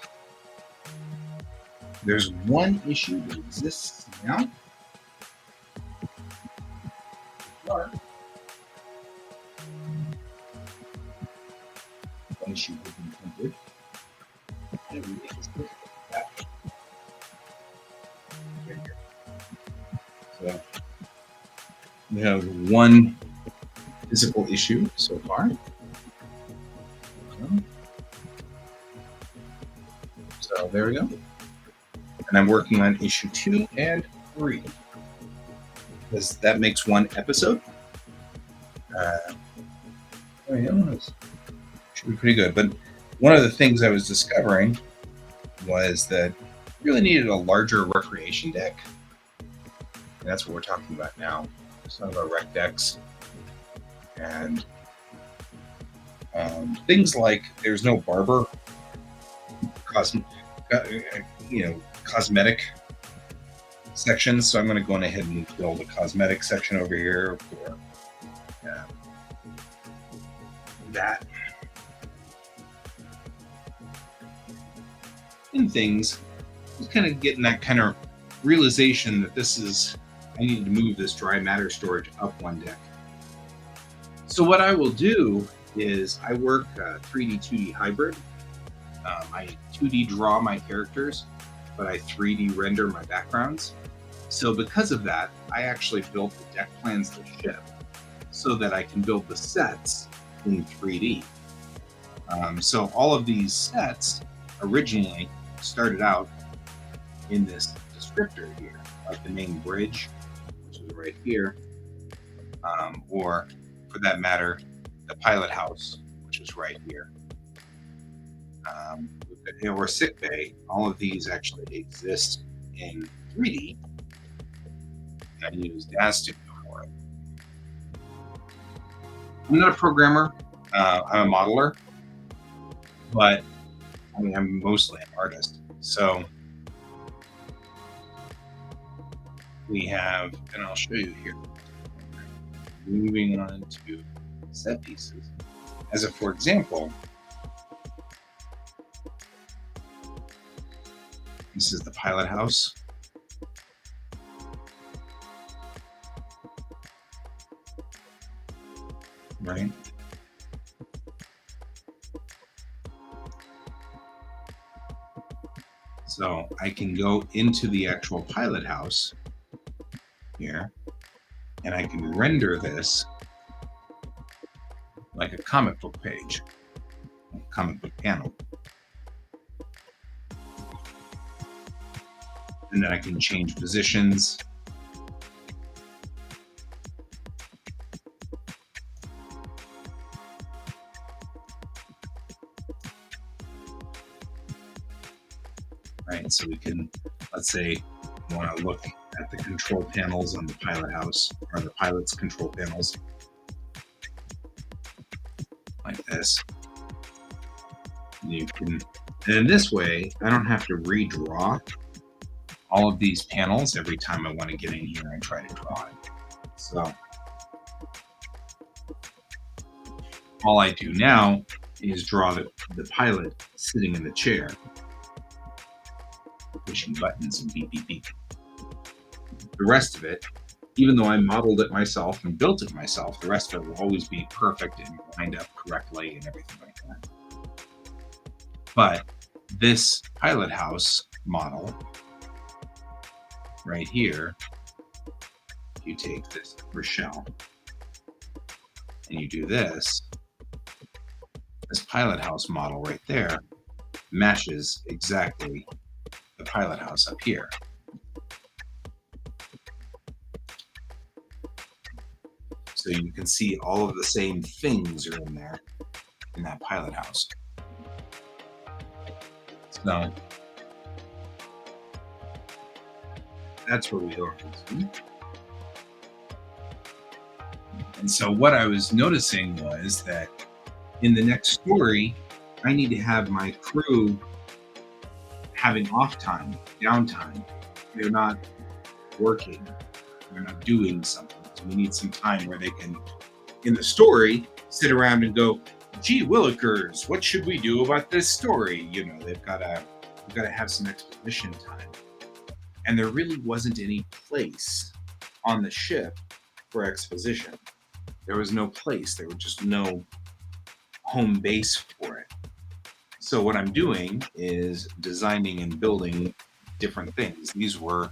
There's one issue that exists now. One issue has been printed. And we make this that. Right here. So we have one physical issue so far. So there we go. And I'm working on issue 2 and 3. Because that makes one episode. Should be pretty good. But one of the things I was discovering was that I really needed a larger recreation deck. And that's what we're talking about now. Some of our rec decks. And things like there's no barber, cosmetic sections, so I'm going to go ahead and build a cosmetic section over here for that. and things. Just kind of getting that kind of realization that I need to move this dry matter storage up one deck. So what I will do is I work 3D 2D hybrid. I 2D draw my characters, but I 3D render my backgrounds. So because of that, I actually built the deck plans to ship so that I can build the sets in 3D. So all of these sets originally started out in this descriptor here, like the main bridge, which is right here, or for that matter, the pilot house, which is right here, or sick bay. All of these actually exist in 3D. I used Studio for it. I'm not a programmer. I'm a modeler, but I mean, I'm mostly an artist. So we have, and I'll show you here. Moving on to set pieces. As for example, this is the pilot house. Right? So I can go into the actual pilot house here, and I can render this like a comic book page, a comic book panel. And then I can change positions. Right, so we can, let's say, want to look at the control panels on the pilot house, or the pilot's control panels, like this. You can, and in this way, I don't have to redraw all of these panels every time I want to get in here and try to draw it. So all I do now is draw the pilot sitting in the chair, pushing buttons and beep, beep, beep. The rest of it, even though I modeled it myself and built it myself, the rest of it will always be perfect and lined up correctly and everything like that. But this pilot house model right here, you take this Rochelle and you do this pilot house model right there matches exactly the pilot house up here. So you can see all of the same things are in there in that pilot house. So that's where we are. And so what I was noticing was that in the next story, I need to have my crew having off time, downtime. They're not working. They're not doing something. So we need some time where they can, in the story, sit around and go, gee willikers, what should we do about this story? You know, we've got to have some exposition time. And there really wasn't any place on the ship for exposition. There was no place. There was just no home base for it. So what I'm doing is designing and building different things. These were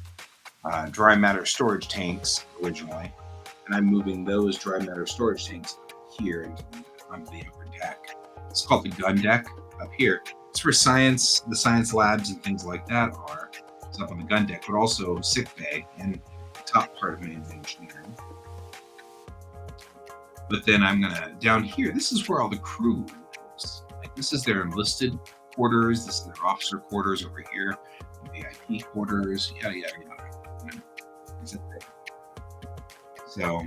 dry matter storage tanks originally, and I'm moving those dry matter storage tanks here onto the upper deck. It's called the gun deck up here. It's where the science labs and things like that are. It's up on the gun deck, but also sick bay and the top part of main engineering. But then I'm gonna, down here, this is where all the crew lives. Like, this is their enlisted quarters, this is their officer quarters over here, VIP quarters, yada yada yada. So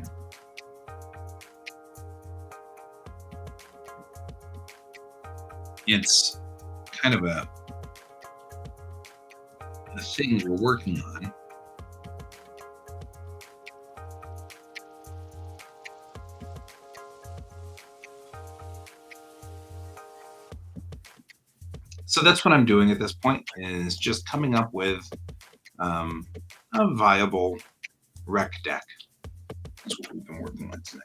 it's kind of a thing we're working on. So that's what I'm doing at this point, is just coming up with um, a viable rec deck. That's what we've been working on tonight.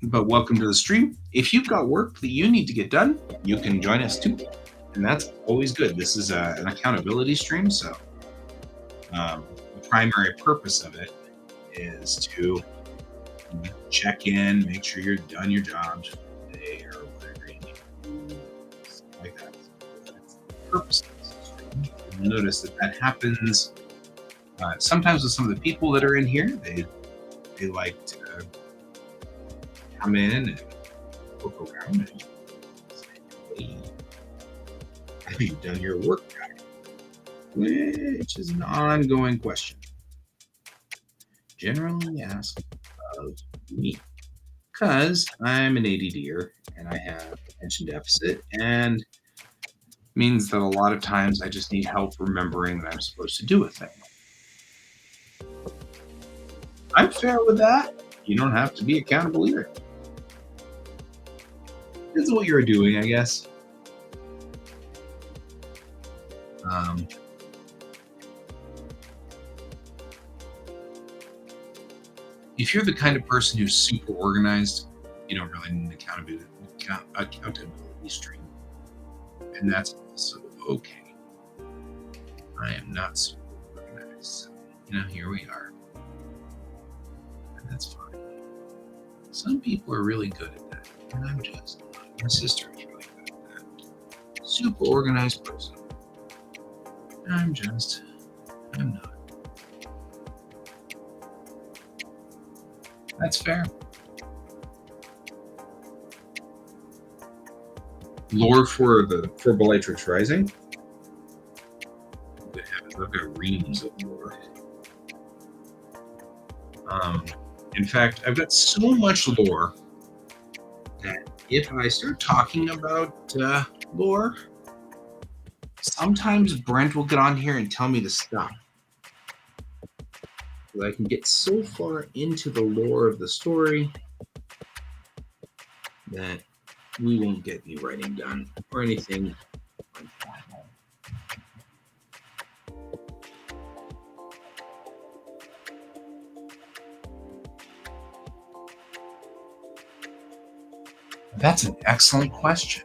But welcome to the stream. If you've got work that you need to get done, you can join us too. And that's always good. This is an accountability stream, so the primary purpose of it is to check in, make sure you're done your jobs for the day or whatever you need to do, stuff like that. So that's the purpose of this stream. You'll notice that happens sometimes with some of the people that are in here. They like to come in and look around and say, hey, have you done your work yet? Which is an ongoing question. Generally asked of me, because I'm an ADDer and I have attention deficit, and means that a lot of times I just need help remembering that I'm supposed to do a thing. I'm fair with that. You don't have to be accountable either. This is what you're doing, I guess. If you're the kind of person who's super organized, you don't really need an accountability stream. And that's also okay. I am not super organized. So, here we are. And that's fine. Some people are really good at that. And I'm just not. My sister is really good at that. Super organized person. I'm not. That's fair. Lore for Bellatrix Rising. Good heavens, I've got reams of lore. In fact, I've got so much lore that if I start talking about lore, sometimes Brent will get on here and tell me to stop. I can get so far into the lore of the story that we won't get any writing done or anything like that. That's an excellent question.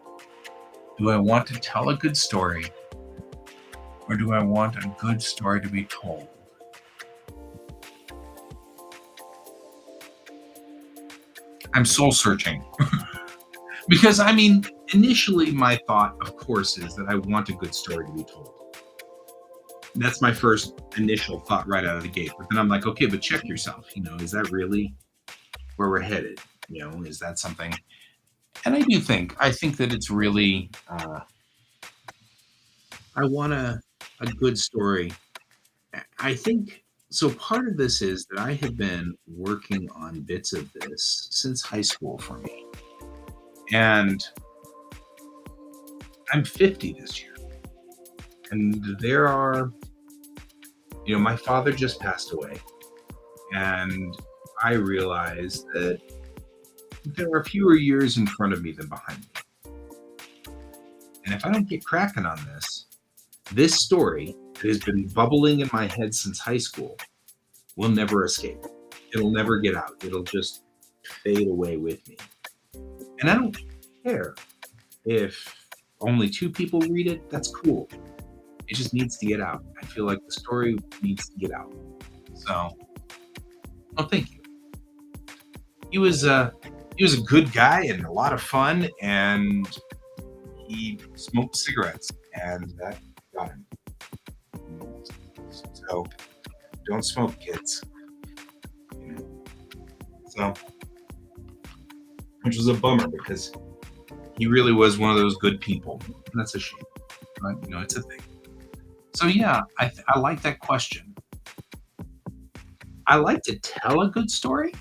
Do I want to tell a good story, or do I want a good story to be told? I'm soul searching. Because, initially my thought, of course, is that I want a good story to be told. That's my first initial thought right out of the gate. But then I'm like, okay, but check yourself. Is that really where we're headed? Is that something? And I think that it's really, I want a good story. I think, so part of this is that I have been working on bits of this since high school for me. And I'm 50 this year. And there are, my father just passed away. And I realized that there are fewer years in front of me than behind me. And if I don't get cracking on this story that has been bubbling in my head since high school will never escape. It'll never get out. It'll just fade away with me. And I don't care if only 2 people read it. That's cool. It just needs to get out. I feel like the story needs to get out. So, thank you. He was a good guy and a lot of fun, and he smoked cigarettes, and that got him. So, don't smoke, kids. So, which was a bummer because he really was one of those good people. And that's a shame, but it's a thing. So yeah, I like that question. I like to tell a good story.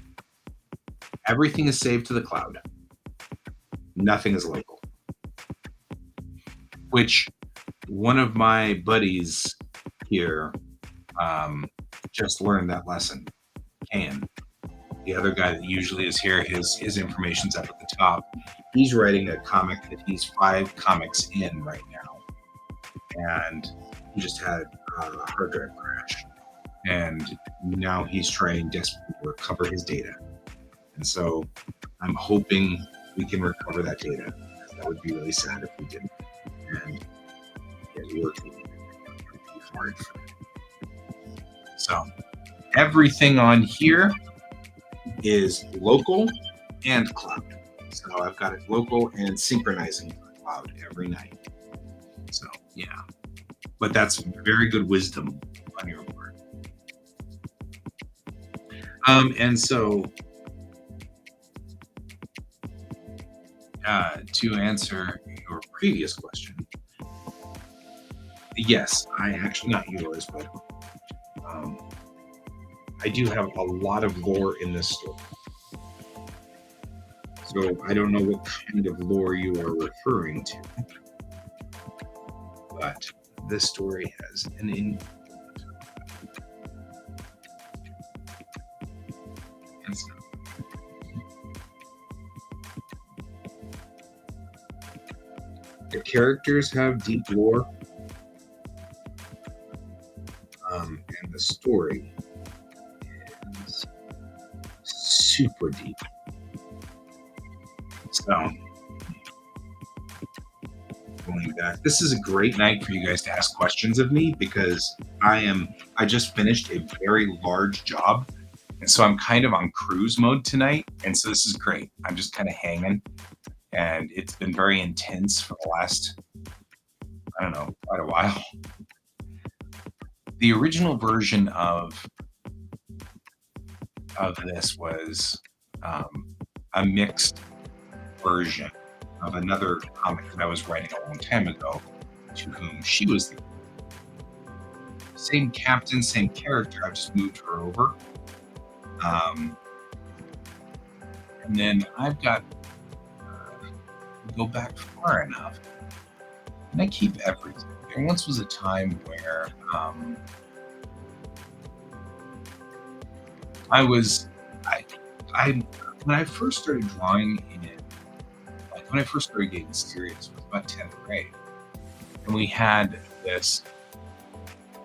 Everything is saved to the cloud. Nothing is local. Which one of my buddies here just learned that lesson. The other guy that usually is here, his information's up at the top. he's writing a comic that he's 5 comics in right now, and he just had a hard drive crash, and now he's trying desperately to recover his data. And so I'm hoping we can recover that data. That would be really sad if we didn't. And yeah, working pretty hard for it. So everything on here is local and cloud. So I've got it local and synchronizing cloud every night. So yeah, but that's very good wisdom on your part. And so to answer your previous question, yes, I actually, not yours, but I do have a lot of lore in this story. So I don't know what kind of lore you are referring to, but this story has an the characters have deep lore, and the story is super deep. So, going back, this is a great night for you guys to ask questions of me because I just finished a very large job, and so I'm kind of on cruise mode tonight, and so this is great. I'm just kind of hanging, and it's been very intense for the last, I don't know, quite a while. The original version of this was a mixed version of another comic that I was writing a long time ago, to whom she was the same captain, same character. I just moved her over. And then I've got go back far enough, and I keep everything. There once was a time where I when I first started drawing in it, like when I first started getting serious, it was about 10th grade, and we had this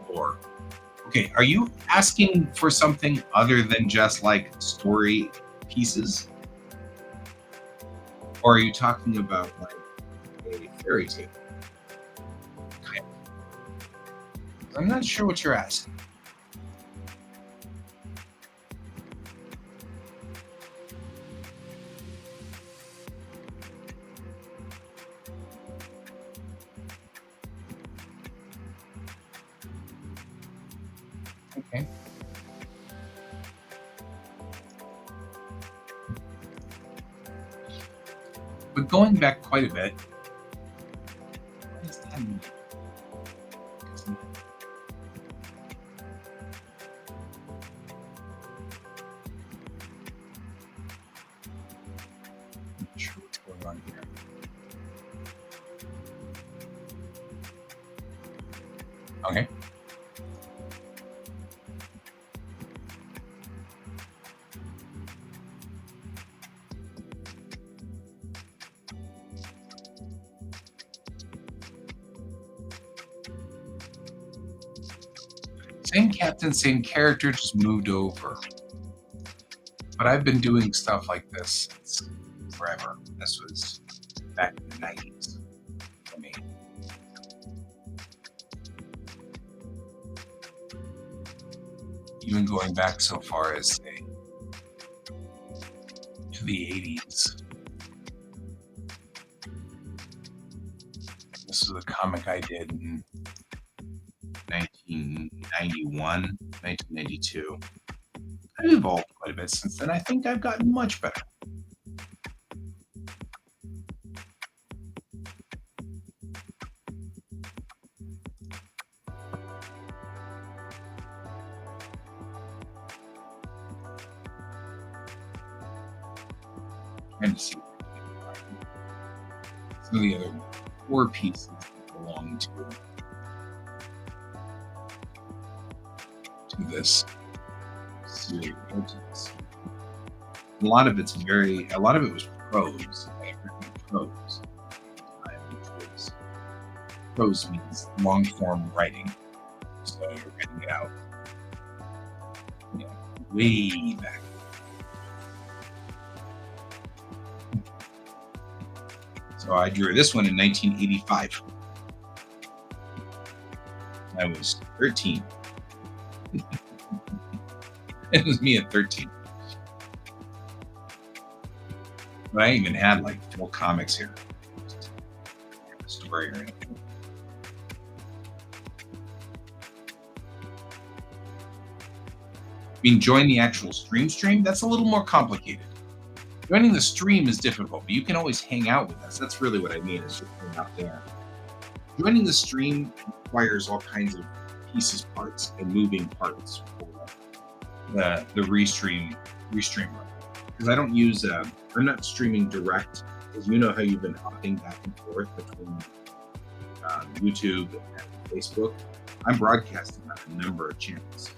lore. Okay, are you asking for something other than just like story pieces? Or are you talking about like a fairy tale? Okay. I'm not sure what you're asking. Okay. But going back quite a bit, what does that mean? I'm not sure what's going on here. Okay. Same captain, same character, just moved over. But I've been doing stuff like this since forever. This was back in the 90s for me. Even going back so far as, say, to the 80s. This was a comic I did in 1991, 1992. I've evolved quite a bit since then. I think I've gotten much better. And see some of the other 4 pieces that belong to this series. A lot of it was prose. prose. Which is prose means long form writing. So you're writing it out, you know, way back. So I drew this one in 1985. I was 13. It was me at 13. But I even had like full comics here. Story or anything. I mean, join the actual stream. That's a little more complicated. Joining the stream is difficult, but you can always hang out with us. That's really what I mean, is just hang out there. Joining the stream requires all kinds of pieces, parts, and moving parts for the restreamer. Because I don't use, I'm not streaming direct, because you know how you've been hopping back and forth between YouTube and Facebook. I'm broadcasting on a number of channels.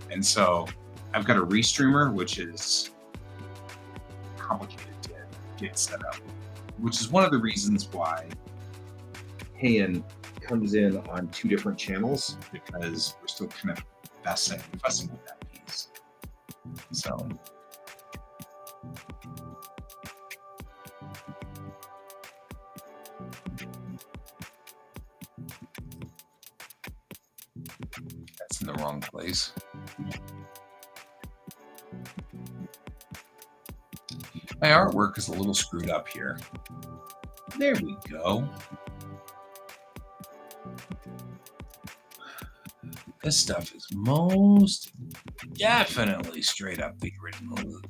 And so I've got a restreamer, which is complicated to get set up, which is one of the reasons why Hayan comes in on two different channels, because we're still kind of fussing with that piece. So that's in the wrong place. My artwork is a little screwed up here. There we go. This stuff is most definitely straight up the original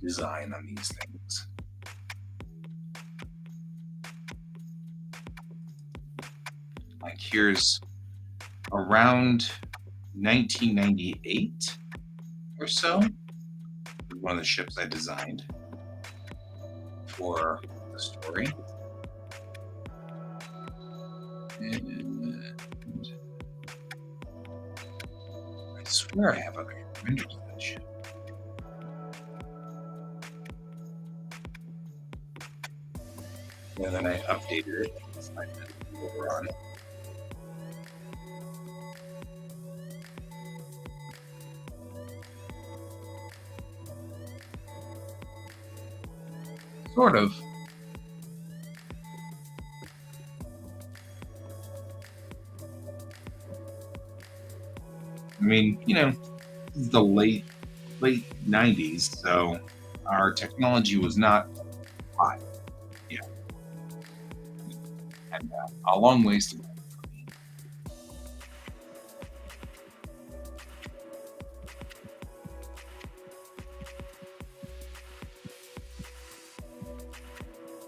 design on these things. Like here's around 1998 or so, one of the ships I designed for the story. And I swear I have other renders of that ship. And then I updated it. I did over on it. Sort of. I mean, you know, this is the late 90s, so our technology was not hot yet. And a long ways to go.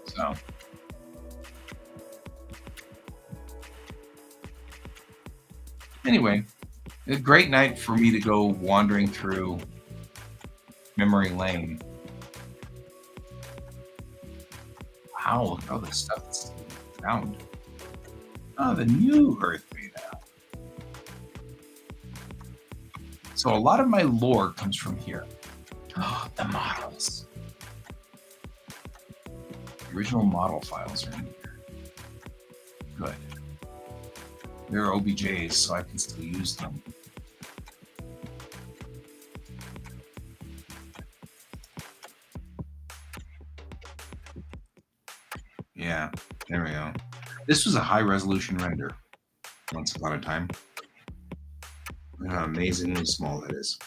So anyway, a great night for me to go wandering through memory lane. Wow, look at all this stuff that's found. Oh, the new Earth beta. So a lot of my lore comes from here. Oh, the models. The original model files are in here. Good. There are OBJs, so I can still use them. Yeah, there we go. This was a high resolution render once upon a time. Look how amazingly small that is.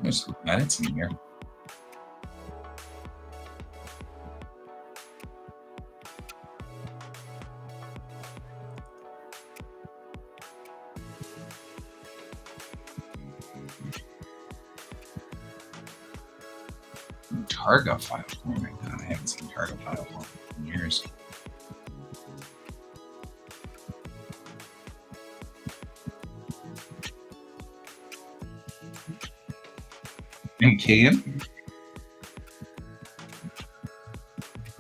There's some planets in here. Targa file. Oh my god, I haven't seen Targa file in years. And Can.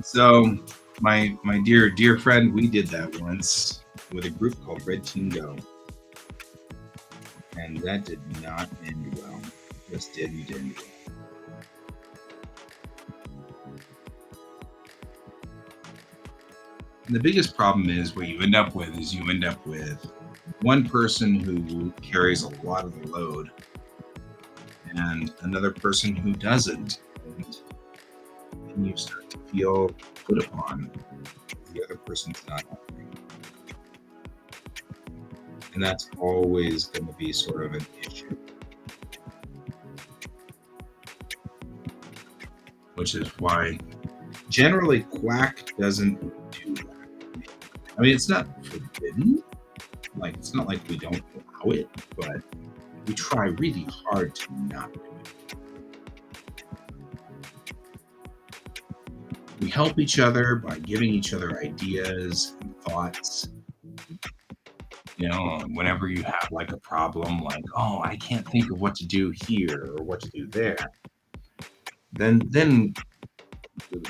So my dear friend, we did that once. with a group called Red Team Go, and that did not end well. This didn't end well. And the biggest problem is what you end up with one person who carries a lot of the load and another person who doesn't. And you start to feel put upon. The other person's not helping. And that's always going to be sort of an issue. Which is why generally QuaCk doesn't do that. I mean, it's not forbidden. Like, it's not like we don't allow it, but we try really hard to not do it. We help each other by giving each other ideas and thoughts. You know, whenever you have like a problem, like, oh, I can't think of what to do here or what to do there, then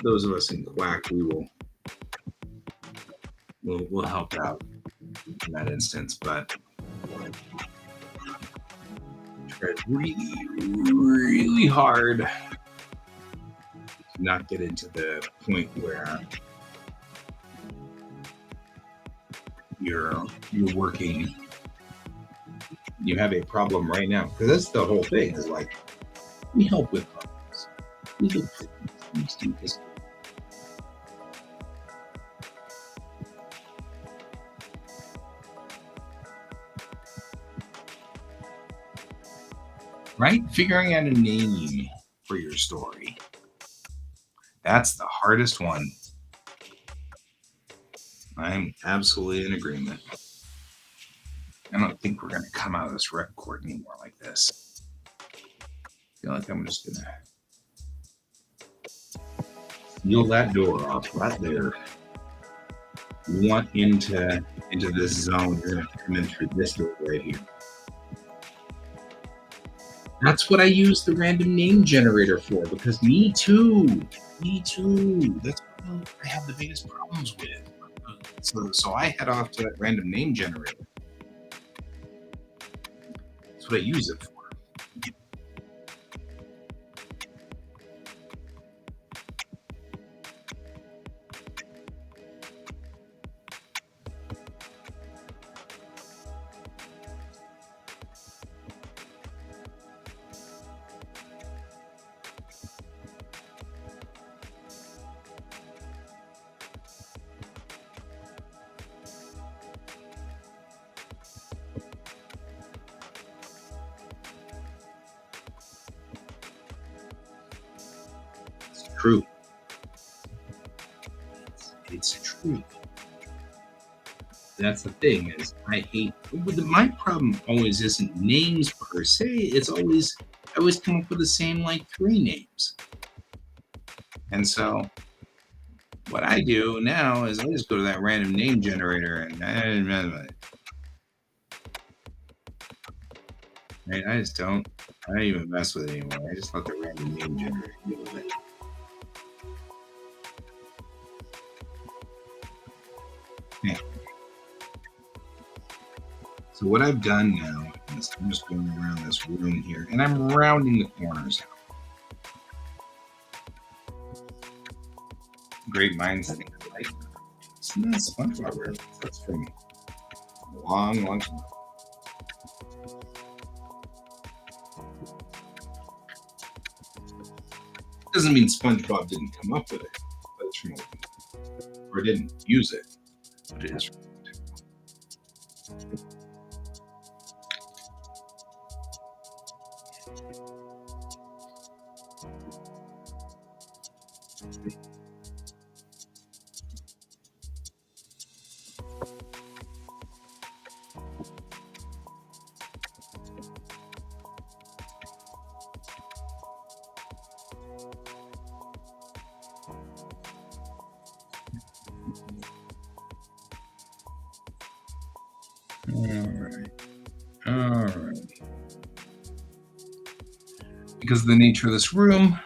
those of us in QuaCk, we'll help out in that instance, but try really hard to not get into the point where you're working, you have a problem right now, because that's the whole thing, is like, we help with problems. We look for things, we do this. Right? Figuring out a name for your story. That's the hardest one. I'm absolutely in agreement. I don't think we're going to come out of this record anymore like this. I feel like I'm just going to seal that door off right there. You want into this zone, you're going to come in through this door right here. That's what I use the random name generator for, because me too. That's what I have the biggest problems with. So I head off to that random name generator. That's what I use it for. True. It's true. That's the thing, is I hate, my problem always isn't names per se, it's always, I always come up with the same like 3 names. And so what I do now is I just go to that random name generator and I just don't even mess with it anymore. I just let the random name generator deal with it. Okay. So what I've done now is I'm just going around this room here, and I'm rounding the corners out. Great minds think alike. It's not SpongeBob reference. That's from a long time. Doesn't mean SpongeBob didn't come up with it, but it's from, or didn't use it, but it is from. All right. Because of the nature of this room,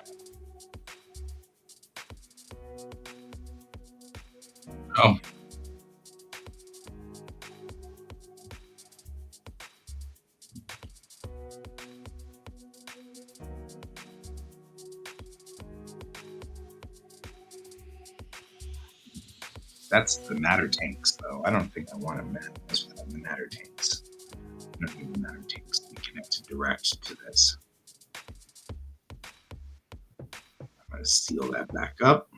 That's the matter tanks, though. I don't think I want to mess with the matter tanks. I don't think the matter tanks can connect direct to this. I'm going to seal that back up.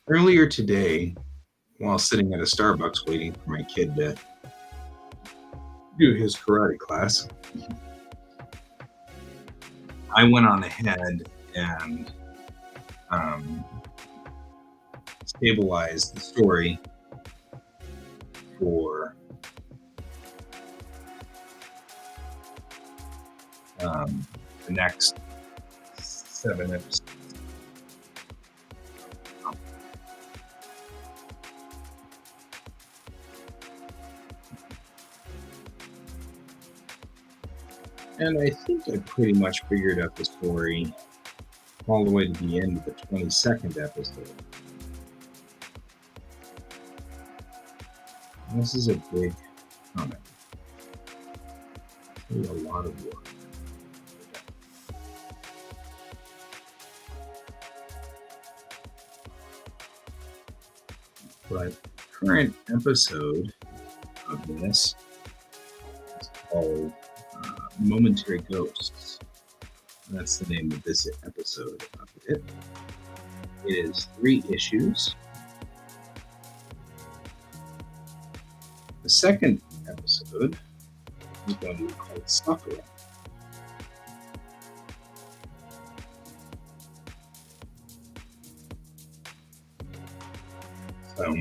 Earlier today, while sitting at a Starbucks waiting for my kid to do his karate class, I went on ahead and stabilized the story for the next 7 episodes. And I think I pretty much figured out the story all the way to the end of the 22nd episode. This is a big comic. There's a lot of work. But current episode of this is called Momentary Ghosts. That's the name of this episode of it. It is 3 issues. The second episode is going to be called Sakura. So,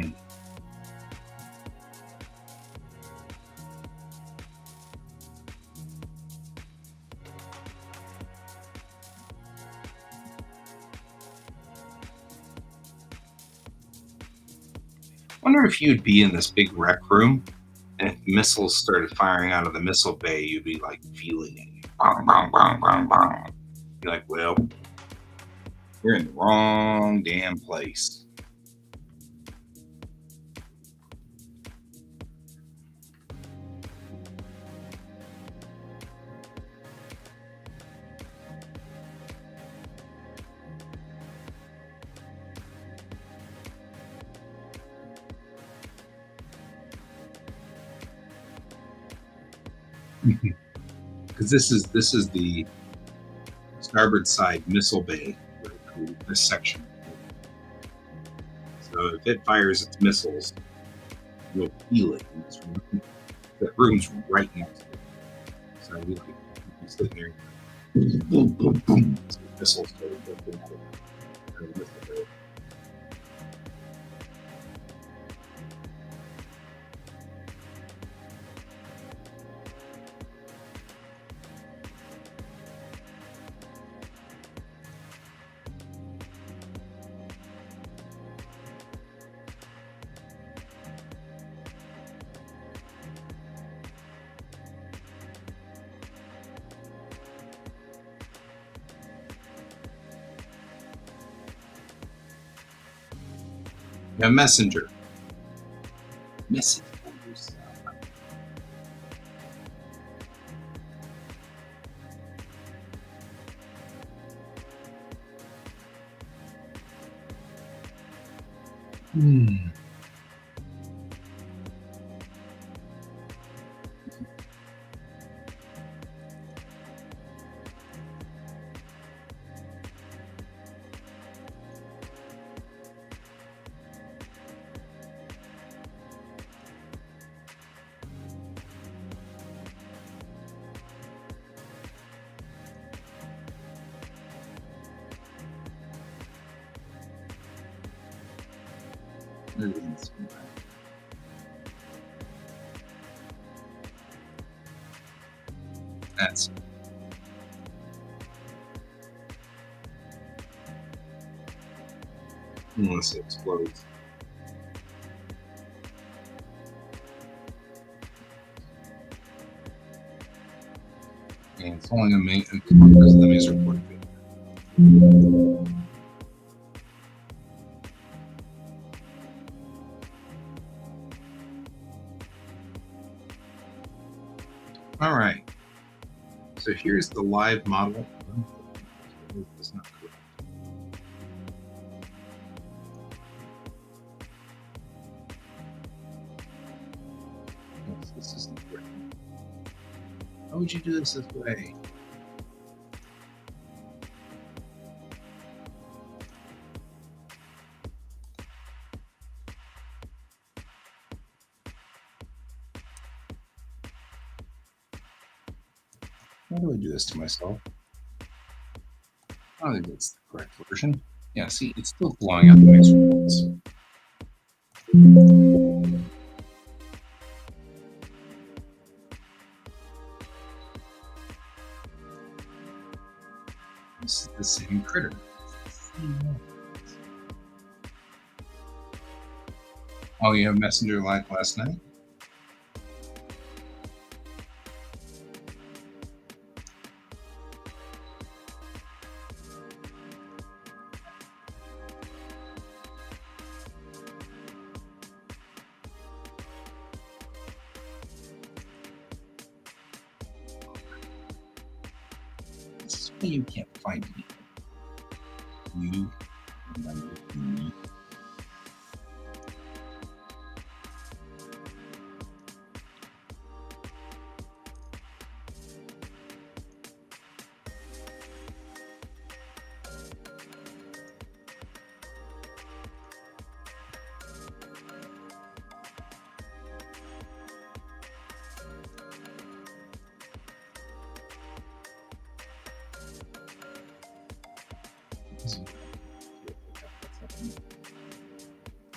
wonder if you'd be in this big rec room, and if missiles started firing out of the missile bay, you'd be like feeling it. Bang, bang, bang, bang, bang. You're like, well, you're in the wrong damn place. Because this is the starboard side missile bay, this section. So if it fires its missiles, you'll feel it in this room. That room's right next to it. So we like be sitting there, boom, boom, boom. So the missiles go into the missile bay. A messenger. Message. That's unless it explodes. And it's only a main because of the maze report. appears the live model is not correct. Yes, this isn't correct. How would you do this way? Why do I do this to myself? I don't think that's the correct version. Yeah, see, it's still blowing out the nice results. This is the same critter. Oh, you have Messenger like last night? This is why you can't find me. You remember me.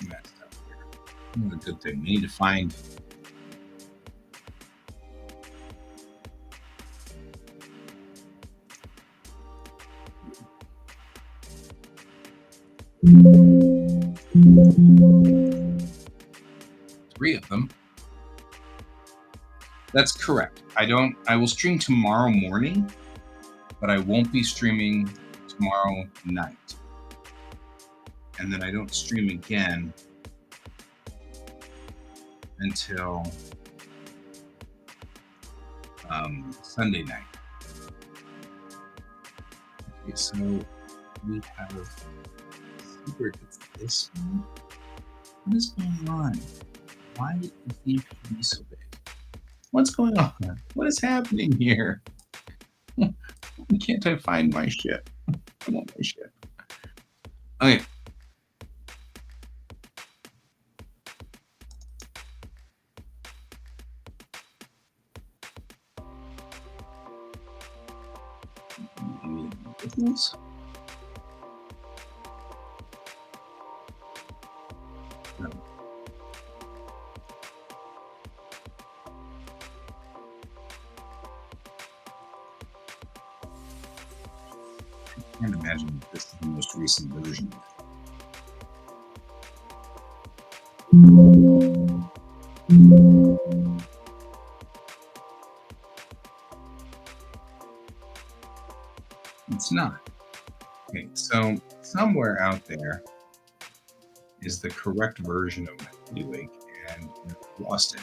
Messed up here. That's a good thing. We need to find. Three of them. That's correct. I will stream tomorrow morning, but I won't be streaming tomorrow night. And then I don't stream again until Sunday night. Okay, so we have secret. It's this one. What is going on? Why is the APB so big? What's going on? What is happening here? Why can't I find my shit? I want my shit. Okay. Business? No. I can't imagine that this is the most recent version. It's not. Okay, so somewhere out there is the correct version of QuaCk, and I've lost it.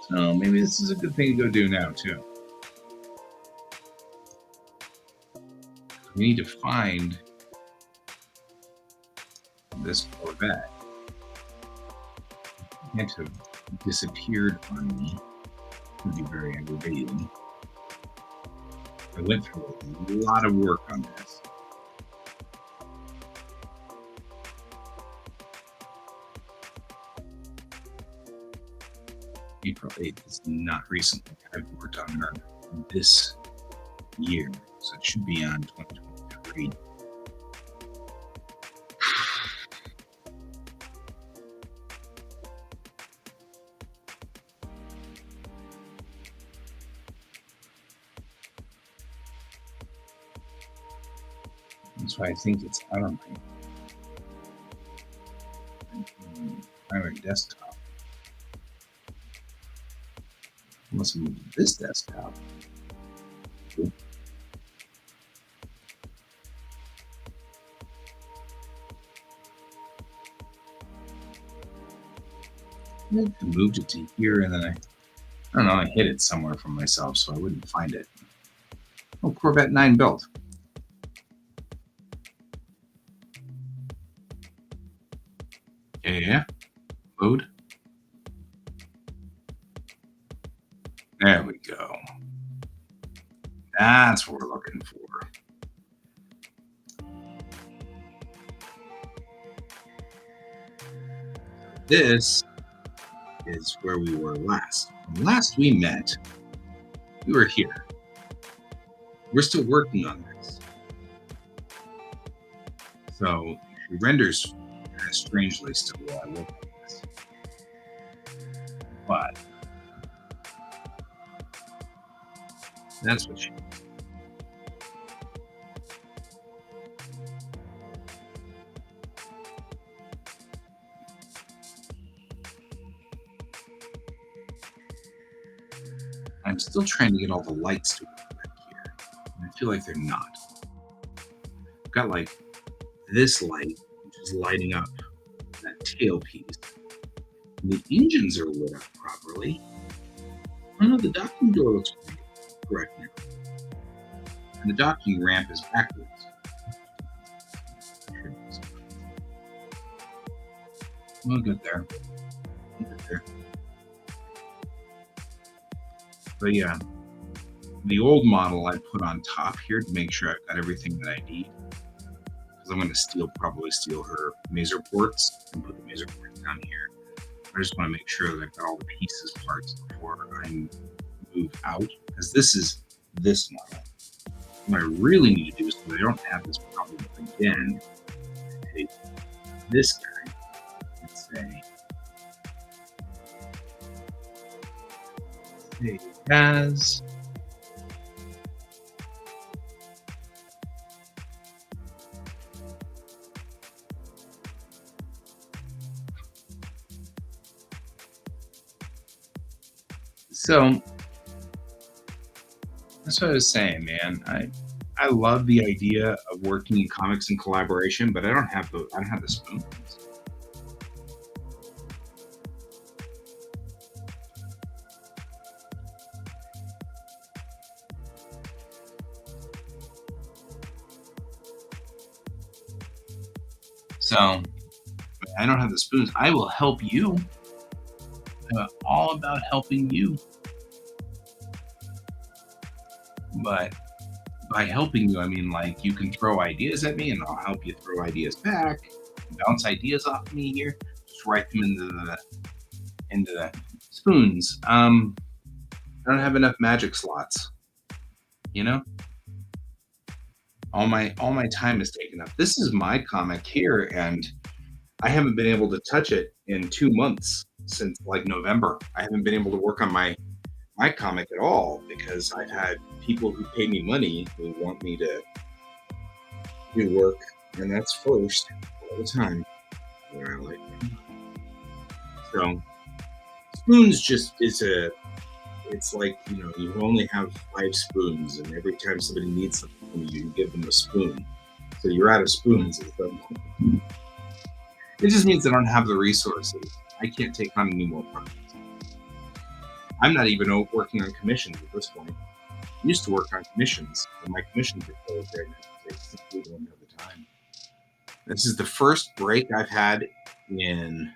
So maybe this is a good thing to go do now too. We need to find this Corvette. It can't have disappeared on me. It would be very aggravating. I went through a lot of work on this. April 8th is not recently. I've worked on her this year, so it should be on 2023. That's why I think it's out of my primary desktop. Unless I move to this desktop. Cool. I moved it to here, and then I don't know, I hid it somewhere from myself so I wouldn't find it. Oh, Corvette 9 built. Yeah. Load. There we go. That's what we're looking for. This is where we were last. When last we met, we were here. We're still working on this. So it renders kind of strangely still while I work on this. But that's what she. I'm still trying to get all the lights to work back here. And I feel like they're not. I've got like this light, which is lighting up that tailpiece. And the engines are lit up properly. Oh no, the docking door looks correct now. And the docking ramp is backwards. We'll get there. But yeah, the old model I put on top here to make sure I've got everything that I need. Because I'm going to probably steal her mazer ports and put the mazer ports down here. I just want to make sure that I've got all the pieces, parts before I move out. Because this is this model. What I really need to do is, so I don't have this problem again, take this guy and say, it has so that's what I was saying, man. I love the idea of working in comics in collaboration, but I don't have the spoons. So I don't have the spoons. I will help you. I'm all about helping you. But by helping you, I mean like you can throw ideas at me and I'll help you throw ideas back. Bounce ideas off of me here. Just write them into the spoons. I don't have enough magic slots. You know? All my time is taken up. This is my comic here, and I haven't been able to touch it in 2 months since like November. I haven't been able to work on my comic at all because I've had people who pay me money who want me to do work, and that's first all the time. Where I like them. So spoons just is it's like, you know, you only have 5 spoons, and every time somebody needs something from you, you give them a spoon. So you're out of spoons. It just means I don't have the resources. I can't take on any more projects. I'm not even working on commissions at this point. I used to work on commissions, and my commissions are closed right now because I simply don't have the time. This is the first break I've had in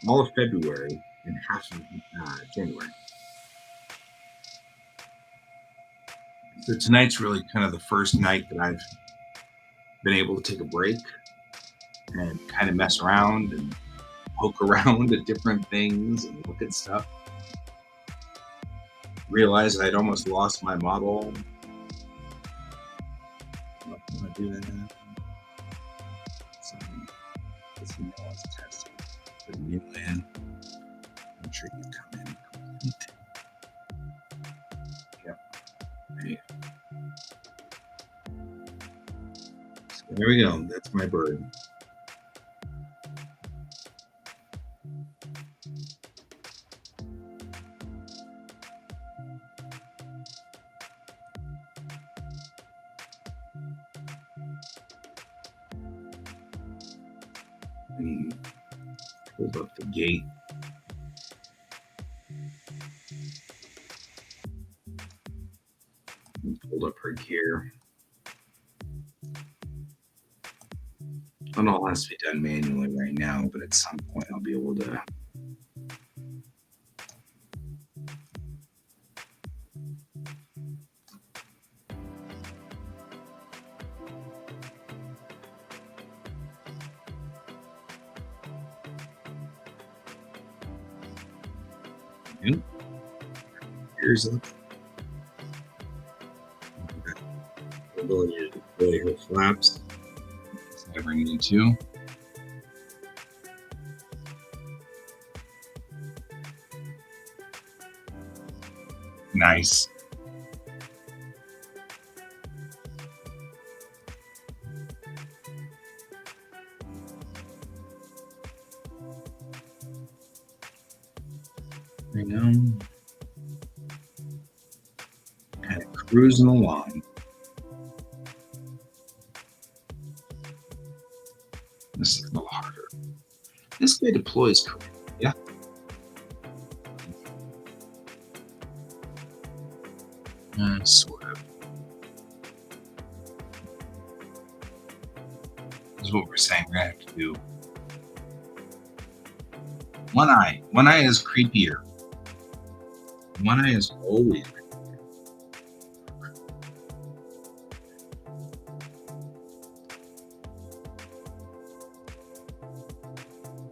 all of February and half of January. So tonight's really kind of the first night that I've been able to take a break and kind of mess around and poke around at different things and look at stuff. Realized I'd almost lost my model. I'm not going to do that. So let's see how it's testing. Put a new in. Make sure you come in complete. Yep. There. So there we go. That's my bird. And hold up the gate. hold up her gear. It all has to be done manually right now, but at some point I'll be able to. Yep. Gears up. Okay. Ability to deploy her flaps if I ever need to. Nice. There you go. Kind of cruising along. This is a little harder. This guy deploys correctly. Yeah. Sort of. This is what we're saying we're gonna have to do. One eye. One eye is creepier. One eye is always creepier.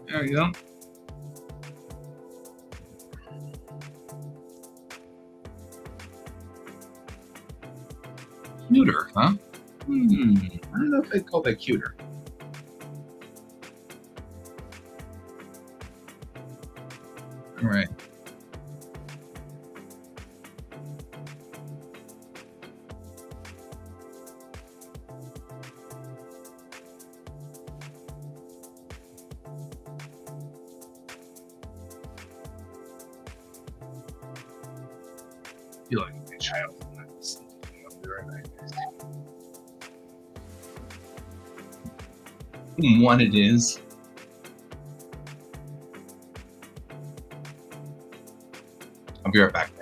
There we go. Cuter, huh? I don't know if I'd call that cuter. All right. I feel like a good child. One it is. I'll be right back, guys.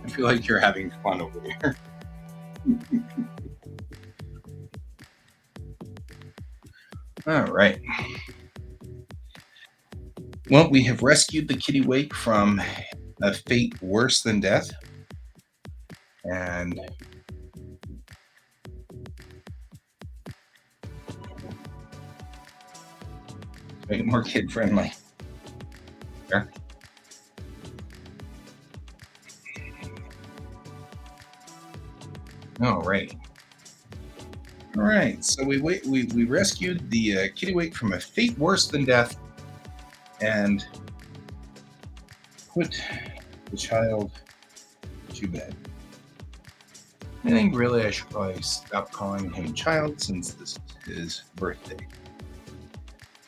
I feel like you're having fun over there. All right. Well, we have rescued the kittiwake from a fate worse than death. And make it more kid friendly. There. All right. All right. So we rescued the kittiwake from a fate worse than death, and put the child to bed. I think really I should probably stop calling him child since this is his birthday.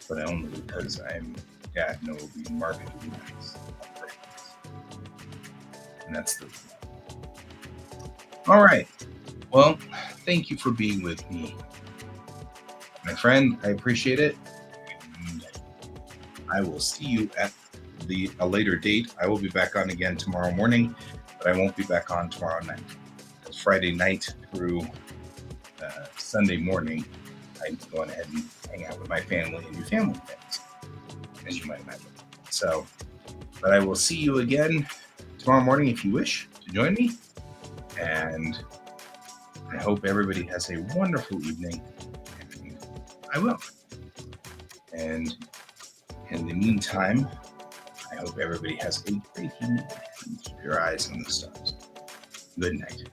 But only because I'm dad and it will be markedly nice. And that's the. All right. Well, thank you for being with me, my friend. I appreciate it. And I will see you at a later date. I will be back on again tomorrow morning, but I won't be back on tomorrow night. Because Friday night through Sunday morning, I'm going ahead and hang out with my family and do family things, as you might imagine. So, but I will see you again tomorrow morning if you wish to join me. And I hope everybody has a wonderful evening. And I will. And in the meantime, I hope everybody has a great evening and keep your eyes on the stars. Good night.